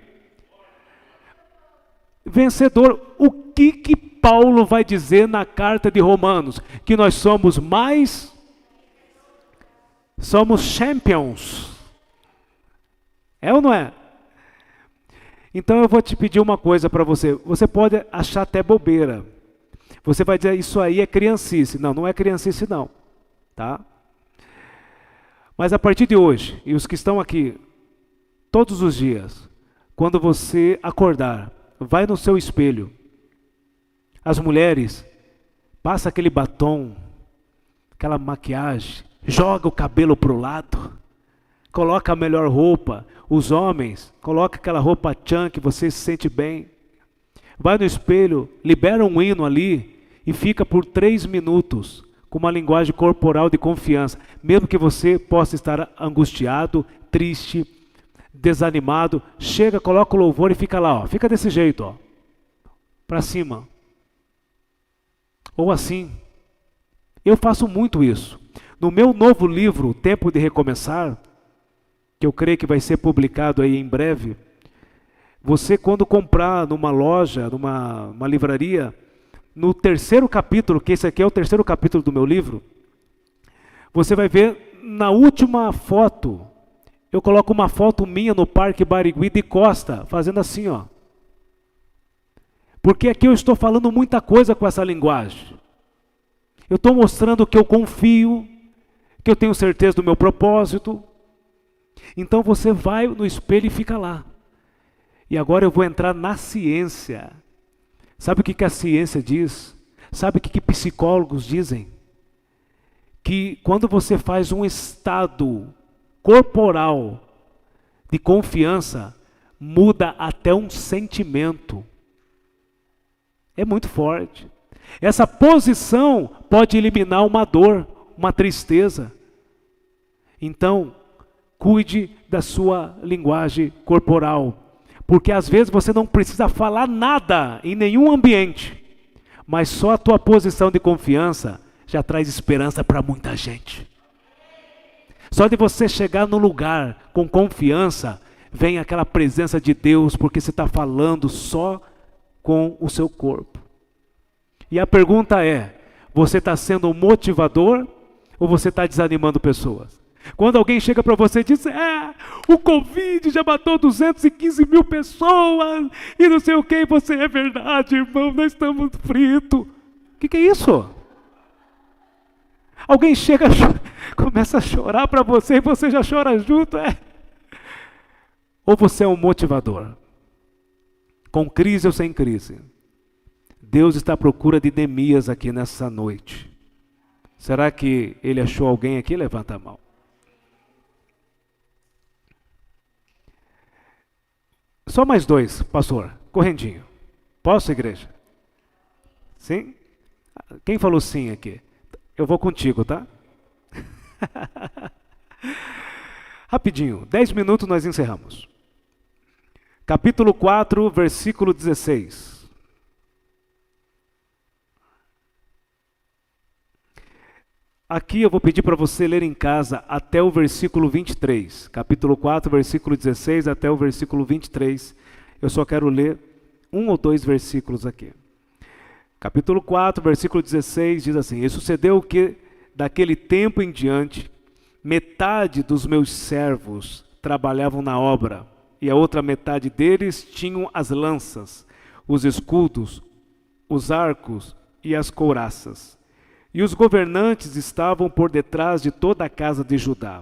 Vencedor. O que Paulo vai dizer na carta de Romanos? Que nós somos somos champions. É ou não é? Então eu vou te pedir uma coisa para você. Você pode achar até bobeira. Você vai dizer, isso aí é criancice. Não, não é criancice não. Tá? Mas a partir de hoje, e os que estão aqui, todos os dias, quando você acordar, vai no seu espelho. As mulheres, passa aquele batom, aquela maquiagem, joga o cabelo para o lado, coloca a melhor roupa. Os homens, coloca aquela roupa tchan que você se sente bem. Vai no espelho, libera um hino ali e fica por 3 minutos com uma linguagem corporal de confiança. Mesmo que você possa estar angustiado, triste, desanimado, chega, coloca o louvor e fica lá, ó. Fica desse jeito, ó, para cima. Ou assim. Eu faço muito isso. No meu novo livro, Tempo de Recomeçar, que eu creio que vai ser publicado aí em breve, você quando comprar numa loja, numa livraria, no 3º capítulo, que esse aqui é o 3º capítulo do meu livro, você vai ver na última foto, eu coloco uma foto minha no Parque Barigui de costa, fazendo assim, ó. Porque aqui eu estou falando muita coisa com essa linguagem. Eu estou mostrando que eu confio, que eu tenho certeza do meu propósito. Então você vai no espelho e fica lá. E agora eu vou entrar na ciência. Sabe o que a ciência diz? Sabe o que psicólogos dizem? Que quando você faz um estado corporal de confiança, muda até um sentimento. É muito forte. Essa posição pode eliminar uma dor, uma tristeza. Então, cuide da sua linguagem corporal. Porque às vezes você não precisa falar nada em nenhum ambiente. Mas só a tua posição de confiança já traz esperança para muita gente. Só de você chegar no lugar com confiança, vem aquela presença de Deus, porque você está falando só com o seu corpo. E a pergunta é, você está sendo um motivador ou você está desanimando pessoas? Quando alguém chega para você e diz, o Covid já matou 215 mil pessoas, e não sei o que, você é verdade, irmão, nós estamos fritos. O que é isso? Alguém chega, começa a chorar para você e você já chora junto, Ou você é um motivador? Com crise ou sem crise? Deus está à procura de Neemias aqui nessa noite. Será que ele achou alguém aqui? Levanta a mão. Só mais 2, pastor, correndinho. Posso, igreja? Sim? Quem falou sim aqui? Eu vou contigo, tá? Rapidinho, 10 minutos nós encerramos. Capítulo 4, versículo 16. Aqui eu vou pedir para você ler em casa até o versículo 23. Capítulo 4, versículo 16 até o versículo 23. Eu só quero ler 1 ou 2 versículos aqui. Capítulo 4, versículo 16 diz assim: E sucedeu que, daquele tempo em diante, metade dos meus servos trabalhavam na obra, e a outra metade deles tinham as lanças, os escudos, os arcos e as couraças. E os governantes estavam por detrás de toda a casa de Judá.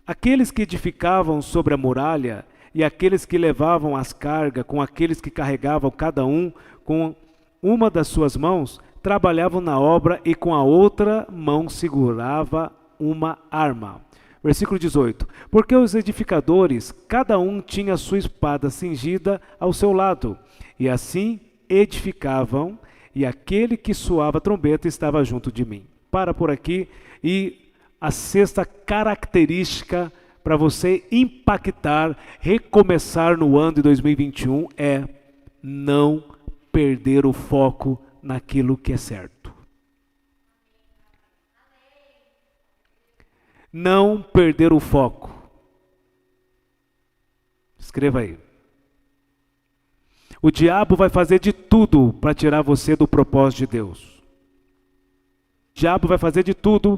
Aqueles que edificavam sobre a muralha e aqueles que levavam as cargas com aqueles que carregavam cada um com uma das suas mãos, trabalhavam na obra e com a outra mão segurava uma arma. Versículo 18. Porque os edificadores, cada um tinha sua espada cingida ao seu lado, e assim edificavam, e aquele que soava trombeta estava junto de mim. Para por aqui. E a 6ª característica para você impactar, recomeçar no ano de 2021 é não perder o foco naquilo que é certo. Não perder o foco. Escreva aí. O diabo vai fazer de tudo para tirar você do propósito de Deus. O diabo vai fazer de tudo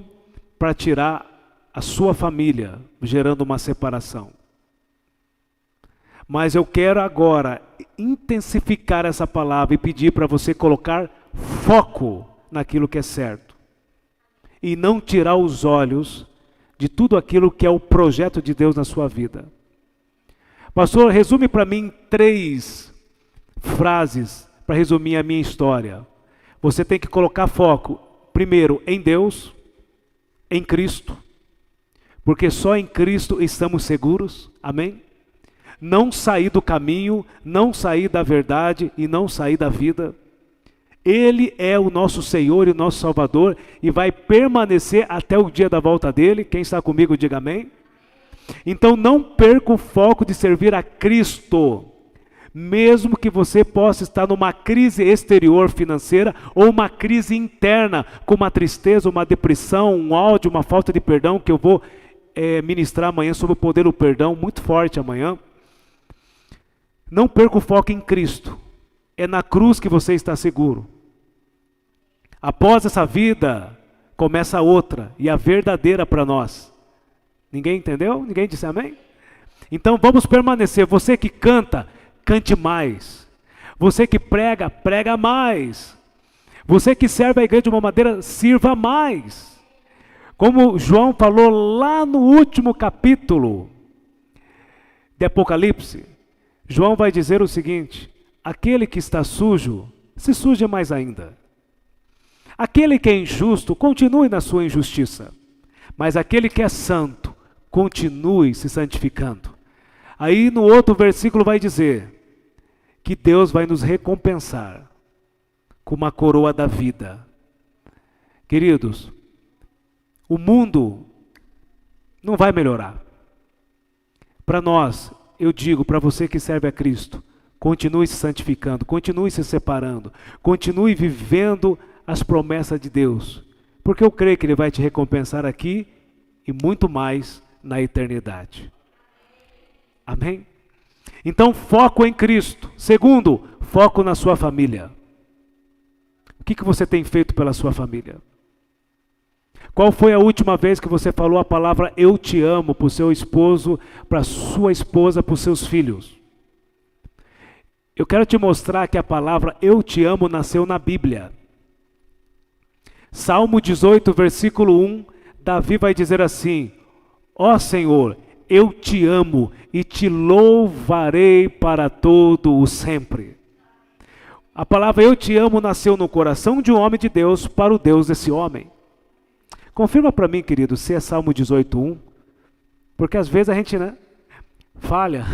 para tirar a sua família, gerando uma separação. Mas eu quero agora intensificar essa palavra e pedir para você colocar foco naquilo que é certo. E não tirar os olhos de tudo aquilo que é o projeto de Deus na sua vida. Pastor, resume para mim 3 frases para resumir a minha história. você tem que colocar foco, primeiro, em Deus, em Cristo, porque só em Cristo estamos seguros, amém? Não sair do caminho, não sair da verdade e não sair da vida. Ele é o nosso Senhor e o nosso Salvador e vai permanecer até o dia da volta dele. Quem está comigo, diga amém. Então não perca o foco de servir a Cristo, mesmo que você possa estar numa crise exterior financeira ou uma crise interna, com uma tristeza, uma depressão, um ódio, uma falta de perdão, que eu vou ministrar amanhã sobre o poder do perdão, muito forte amanhã. Não perca o foco em Cristo. É na cruz que você está seguro. Após essa vida, começa outra, e a verdadeira para nós. Ninguém entendeu? Ninguém disse amém? Então vamos permanecer. Você que canta, cante mais. Você que prega, prega mais. Você que serve a igreja de uma maneira, sirva mais. Como João falou lá no último capítulo de Apocalipse, João vai dizer o seguinte: aquele que está sujo, se suje mais ainda. Aquele que é injusto, continue na sua injustiça. Mas aquele que é santo, continue se santificando. Aí no outro versículo vai dizer que Deus vai nos recompensar com uma coroa da vida. Queridos, o mundo não vai melhorar. Para nós, eu digo, para você que serve a Cristo, continue se santificando, continue se separando, continue vivendo as promessas de Deus, porque eu creio que Ele vai te recompensar aqui e muito mais na eternidade. Amém? Então, foco em Cristo. Segundo, foco na sua família. O que você tem feito pela sua família? Qual foi a última vez que você falou a palavra eu te amo para o seu esposo, para a sua esposa, para os seus filhos? Eu quero te mostrar que a palavra eu te amo nasceu na Bíblia. Salmo 18, versículo 1, Davi vai dizer assim: ó Senhor, eu te amo e te louvarei para todo o sempre. A palavra eu te amo nasceu no coração de um homem de Deus para o Deus desse homem. Confirma para mim, querido, se é Salmo 18, 1, porque às vezes a gente, falha.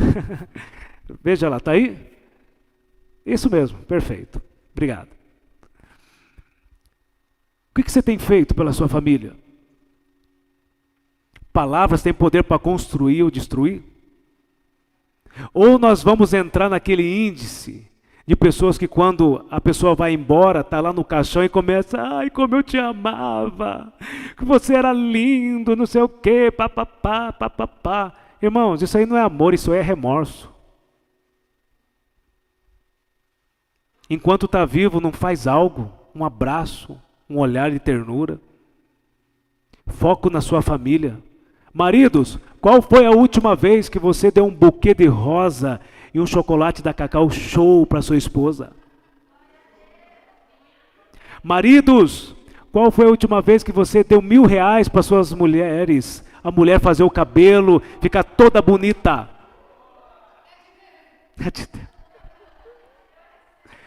Veja lá, está aí? Isso mesmo, perfeito. Obrigado. O que você tem feito pela sua família? Palavras têm poder para construir ou destruir? Ou nós vamos entrar naquele índice de pessoas que quando a pessoa vai embora, está lá no caixão e começa: ai, como eu te amava, que você era lindo, não sei o quê, papapá, papapá. Irmãos, isso aí não é amor, isso aí é remorso. Enquanto está vivo, não faz algo, um abraço, um olhar de ternura. Foco na sua família. Maridos, qual foi a última vez que você deu um buquê de rosa e um chocolate da Cacau Show para sua esposa? Maridos, qual foi a última vez que você deu R$1.000 para suas mulheres? A mulher fazer o cabelo, ficar toda bonita.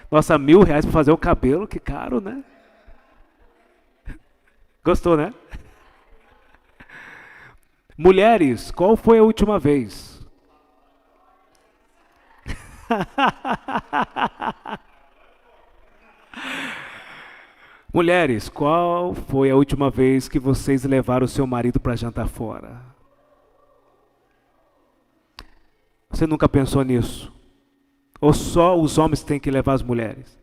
Nossa, R$1.000 para fazer o cabelo, que caro, né? Gostou, né? Mulheres, qual foi a última vez? Mulheres, qual foi a última vez que vocês levaram o seu marido para jantar fora? Você nunca pensou nisso? Ou só os homens têm que levar as mulheres?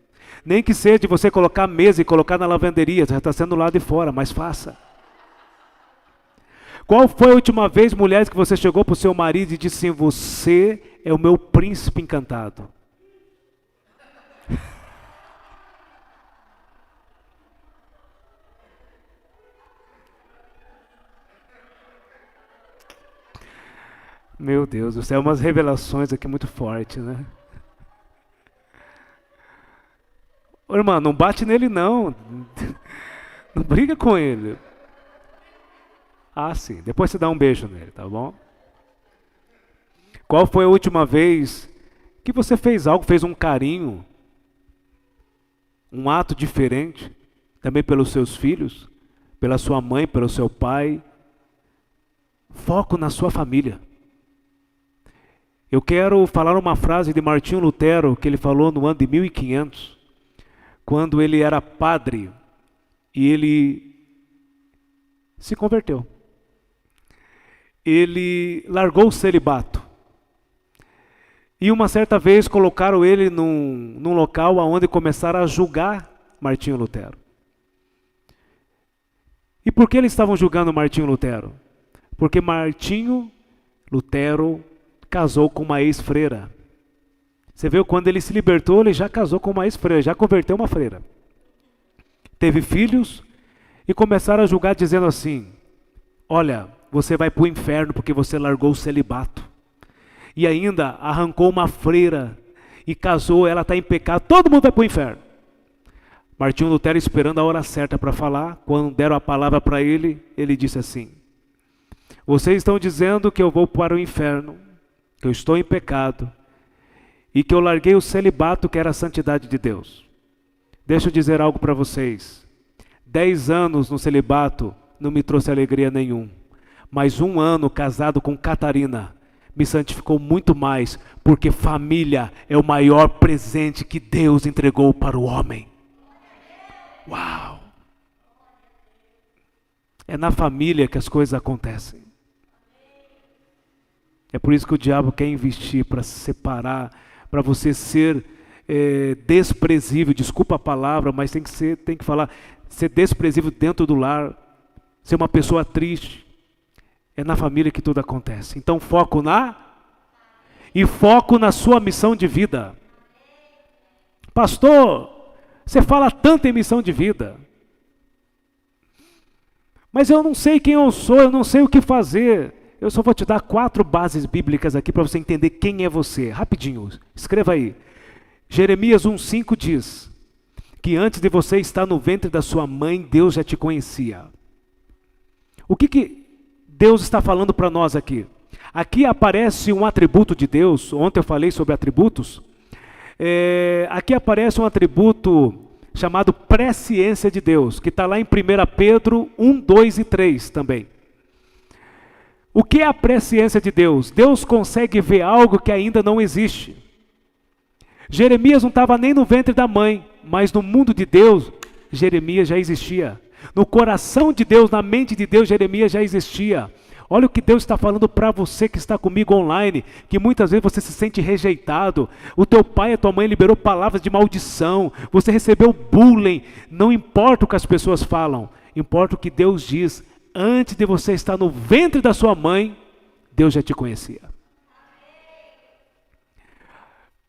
Nem que seja de você colocar a mesa e colocar na lavanderia, já está sendo lá de fora, mas faça. Qual foi a última vez, mulheres, que você chegou para o seu marido e disse assim: você é o meu príncipe encantado? Meu Deus, isso é umas revelações aqui muito fortes, né? Ô, irmã, não bate nele não. Não briga com ele. Ah, sim. Depois você dá um beijo nele, tá bom? Qual foi a última vez que você fez algo, fez um carinho um ato diferente, também pelos seus filhos, pela sua mãe, pelo seu pai. Foco na sua família. Eu quero falar uma frase de Martinho Lutero, que ele falou no ano de 1500, quando ele era padre e ele se converteu. Ele largou o celibato. E uma certa vez colocaram ele num local onde começaram a julgar Martinho Lutero. E por que eles estavam julgando Martinho Lutero? Porque Martinho Lutero casou com uma ex-freira. Você viu, quando ele se libertou, ele já casou com uma ex-freira, já converteu uma freira. Teve filhos e começaram a julgar dizendo assim: olha, você vai para o inferno porque você largou o celibato. E ainda arrancou uma freira e casou, ela está em pecado, todo mundo vai para o inferno. Martinho Lutero, esperando a hora certa para falar, quando deram a palavra para ele, ele disse assim: vocês estão dizendo que eu vou para o inferno, que eu estou em pecado, e que eu larguei o celibato, que era a santidade de Deus. Deixa eu dizer algo para vocês. 10 anos no celibato não me trouxe alegria nenhum, mas 1 ano casado com Catarina me santificou muito mais, porque família é o maior presente que Deus entregou para o homem. Uau! É na família que as coisas acontecem. É por isso que o diabo quer investir para se separar, para você ser desprezível, desculpa a palavra, mas tem que falar, ser desprezível dentro do lar, ser uma pessoa triste. É na família que tudo acontece. Então foco na sua missão de vida. Pastor, você fala tanto em missão de vida, mas eu não sei quem eu sou, eu não sei o que fazer. Eu só vou te dar 4 bases bíblicas aqui para você entender quem é você. Rapidinho, escreva aí. Jeremias 1,5 diz que antes de você estar no ventre da sua mãe, Deus já te conhecia. O que Deus está falando para nós aqui? Aqui aparece um atributo de Deus. Ontem eu falei sobre atributos. Aqui aparece um atributo chamado presciência de Deus, que está lá em 1 Pedro 1, 2 e 3 também. O que é a presciência de Deus? Deus consegue ver algo que ainda não existe. Jeremias não estava nem no ventre da mãe, mas no mundo de Deus, Jeremias já existia. No coração de Deus, na mente de Deus, Jeremias já existia. Olha o que Deus está falando para você que está comigo online, que muitas vezes você se sente rejeitado. O teu pai e a tua mãe liberou palavras de maldição. Você recebeu bullying. Não importa o que as pessoas falam, importa o que Deus diz. Antes de você estar no ventre da sua mãe, Deus já te conhecia.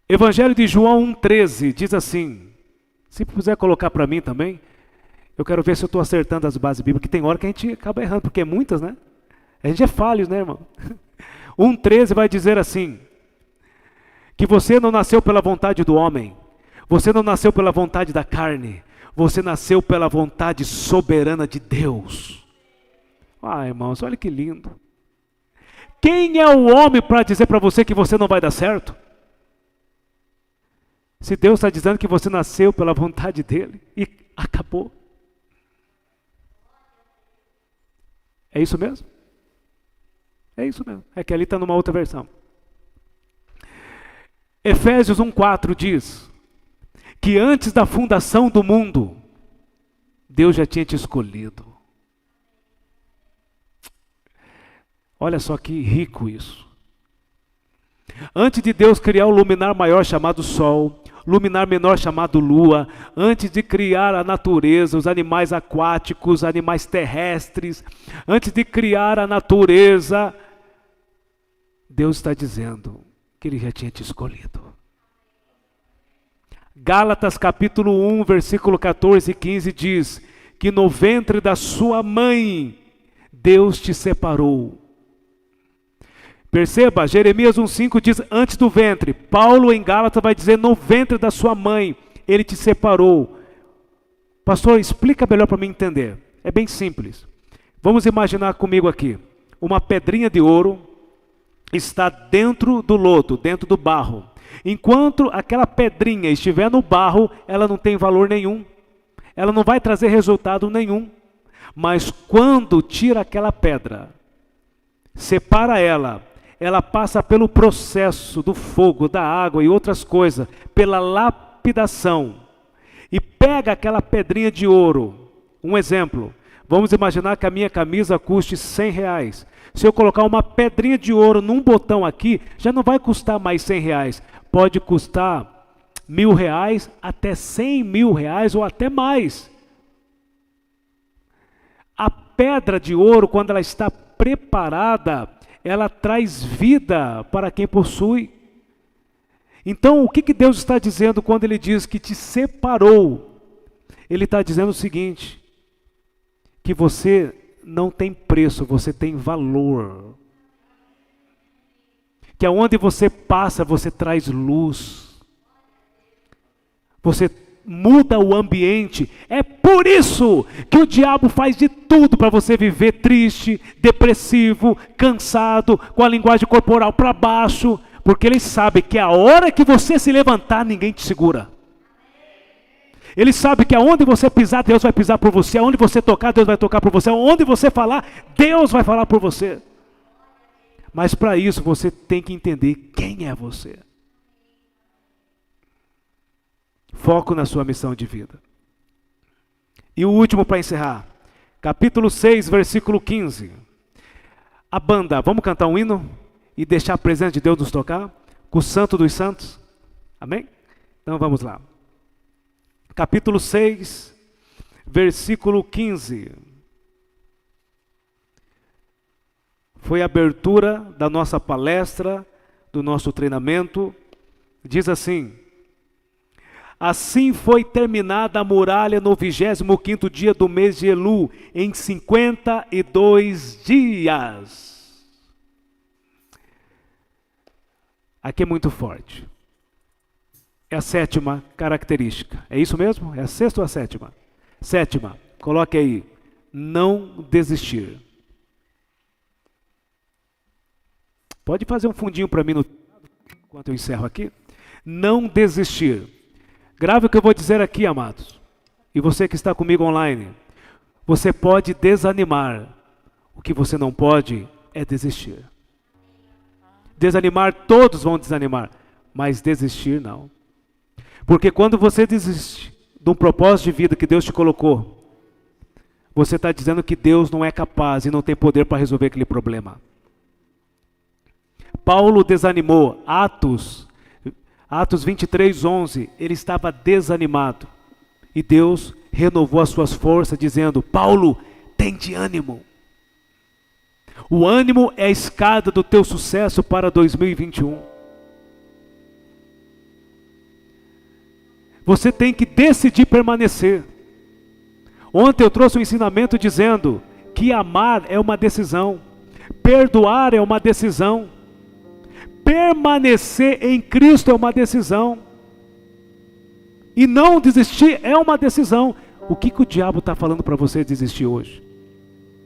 Evangelho de João 1,13 diz assim, se puder colocar para mim também, eu quero ver se eu estou acertando as bases bíblicas, que tem hora que a gente acaba errando, porque é muitas, né? A gente é falho, né, irmão? 1,13 vai dizer assim, que você não nasceu pela vontade do homem, você não nasceu pela vontade da carne, você nasceu pela vontade soberana de Deus. Ah, irmãos, olha que lindo. Quem é o homem para dizer para você que você não vai dar certo? Se Deus está dizendo que você nasceu pela vontade dele e acabou. É isso mesmo? É isso mesmo. É que ali está numa outra versão. Efésios 1,4 diz que antes da fundação do mundo, Deus já tinha te escolhido. Olha só que rico isso. Antes de Deus criar o luminar maior chamado Sol, luminar menor chamado Lua, antes de criar a natureza, os animais aquáticos, animais terrestres, antes de criar a natureza, Deus está dizendo que Ele já tinha te escolhido. Gálatas capítulo 1, versículo 14 e 15 diz que no ventre da sua mãe, Deus te separou. Perceba, Jeremias 1,5 diz antes do ventre. Paulo em Gálatas vai dizer no ventre da sua mãe, Ele te separou. Pastor, explica melhor para mim entender. É bem simples. Vamos imaginar comigo aqui. Uma pedrinha de ouro está dentro do lodo, dentro do barro. Enquanto aquela pedrinha estiver no barro, ela não tem valor nenhum. Ela não vai trazer resultado nenhum. Mas quando tira aquela pedra, separa ela, ela passa pelo processo do fogo, da água e outras coisas, pela lapidação, e pega aquela pedrinha de ouro. Um exemplo, vamos imaginar que a minha camisa custe R$100. Se eu colocar uma pedrinha de ouro num botão aqui, já não vai custar mais R$100. Pode custar R$1.000, até R$100.000 ou até mais. A pedra de ouro, quando ela está preparada, ela traz vida para quem possui. Então, o que Deus está dizendo quando Ele diz que te separou? Ele está dizendo o seguinte, que você não tem preço, você tem valor. Que aonde você passa, você traz luz. Você muda o ambiente. É por isso que o diabo faz de tudo para você viver triste, depressivo, cansado, com a linguagem corporal para baixo, porque ele sabe que a hora que você se levantar, ninguém te segura. Ele sabe que aonde você pisar, Deus vai pisar por você. Aonde você tocar, Deus vai tocar por você. Aonde você falar, Deus vai falar por você. Mas para isso você tem que entender quem é você. Foco na sua missão de vida. E o último para encerrar. Capítulo 6, versículo 15. A banda, vamos cantar um hino? E deixar a presença de Deus nos tocar? Com o Santo dos Santos? Amém? Então vamos lá. Capítulo 6, versículo 15. Foi a abertura da nossa palestra, do nosso treinamento. Diz assim: assim foi terminada a muralha no 25º dia do mês de Elu, em 52 dias. Aqui é muito forte. É a 7ª característica. É isso mesmo? É a 6ª ou a 7ª? 7ª, coloque aí. Não desistir. Pode fazer um fundinho para mim enquanto eu encerro aqui? Não desistir. Grave o que eu vou dizer aqui, amados. E você que está comigo online. Você pode desanimar. O que você não pode é desistir. Desanimar, todos vão desanimar. Mas desistir, não. Porque quando você desiste de um propósito de vida que Deus te colocou, você está dizendo que Deus não é capaz e não tem poder para resolver aquele problema. Paulo desanimou. Atos 23:11, ele estava desanimado. E Deus renovou as suas forças, dizendo: Paulo, tem de ânimo. O ânimo é a escada do teu sucesso para 2021. Você tem que decidir permanecer. Ontem eu trouxe um ensinamento dizendo que amar é uma decisão, perdoar é uma decisão, permanecer em Cristo é uma decisão, e não desistir é uma decisão. O que o diabo está falando para você desistir hoje?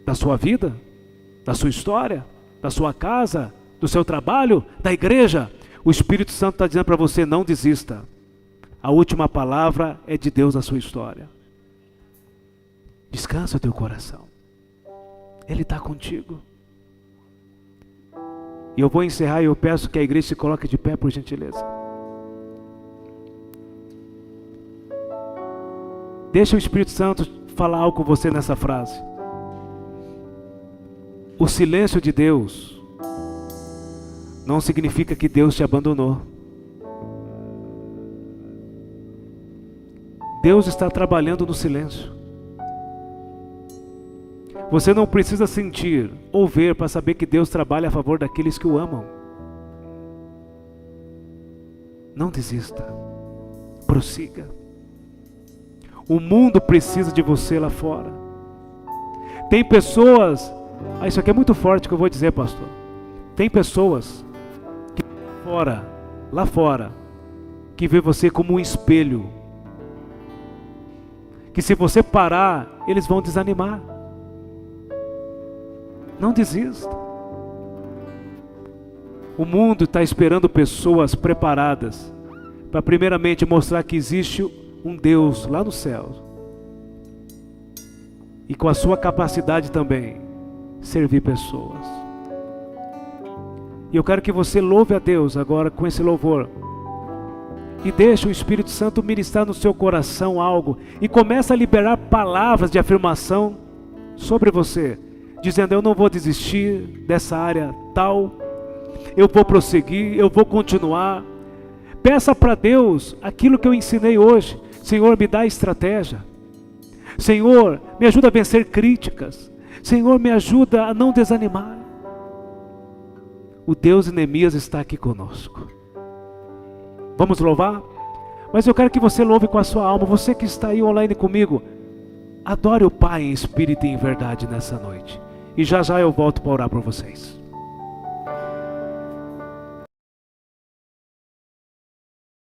Da sua vida? Da sua história? Da sua casa? Do seu trabalho? Da igreja? O Espírito Santo está dizendo para você: não desista. A última palavra é de Deus na sua história. Descansa o teu coração. Ele está contigo. E eu vou encerrar e eu peço que a igreja se coloque de pé, por gentileza. Deixa o Espírito Santo falar algo com você nessa frase. O silêncio de Deus não significa que Deus te abandonou. Deus está trabalhando no silêncio. Você não precisa sentir ou ver para saber que Deus trabalha a favor daqueles que o amam. Não desista. Prossiga. O mundo precisa de você lá fora. Tem pessoas... isso aqui é muito forte que eu vou dizer, pastor. Tem pessoas que lá fora, que vê você como um espelho. Que se você parar, eles vão desanimar. Não desista. O mundo está esperando pessoas preparadas para primeiramente mostrar que existe um Deus lá no céu. E com a sua capacidade também, servir pessoas. E eu quero que você louve a Deus agora com esse louvor. E deixe o Espírito Santo ministrar no seu coração algo. E começa a liberar palavras de afirmação sobre você. Dizendo, eu não vou desistir dessa área tal. Eu vou prosseguir, eu vou continuar. Peça para Deus aquilo que eu ensinei hoje. Senhor, me dá estratégia. Senhor, me ajuda a vencer críticas. Senhor, me ajuda a não desanimar. O Deus de Neemias está aqui conosco. Vamos louvar? Mas eu quero que você louve com a sua alma. Você que está aí online comigo, adore o Pai em espírito e em verdade nessa noite. E já já eu volto para orar por vocês.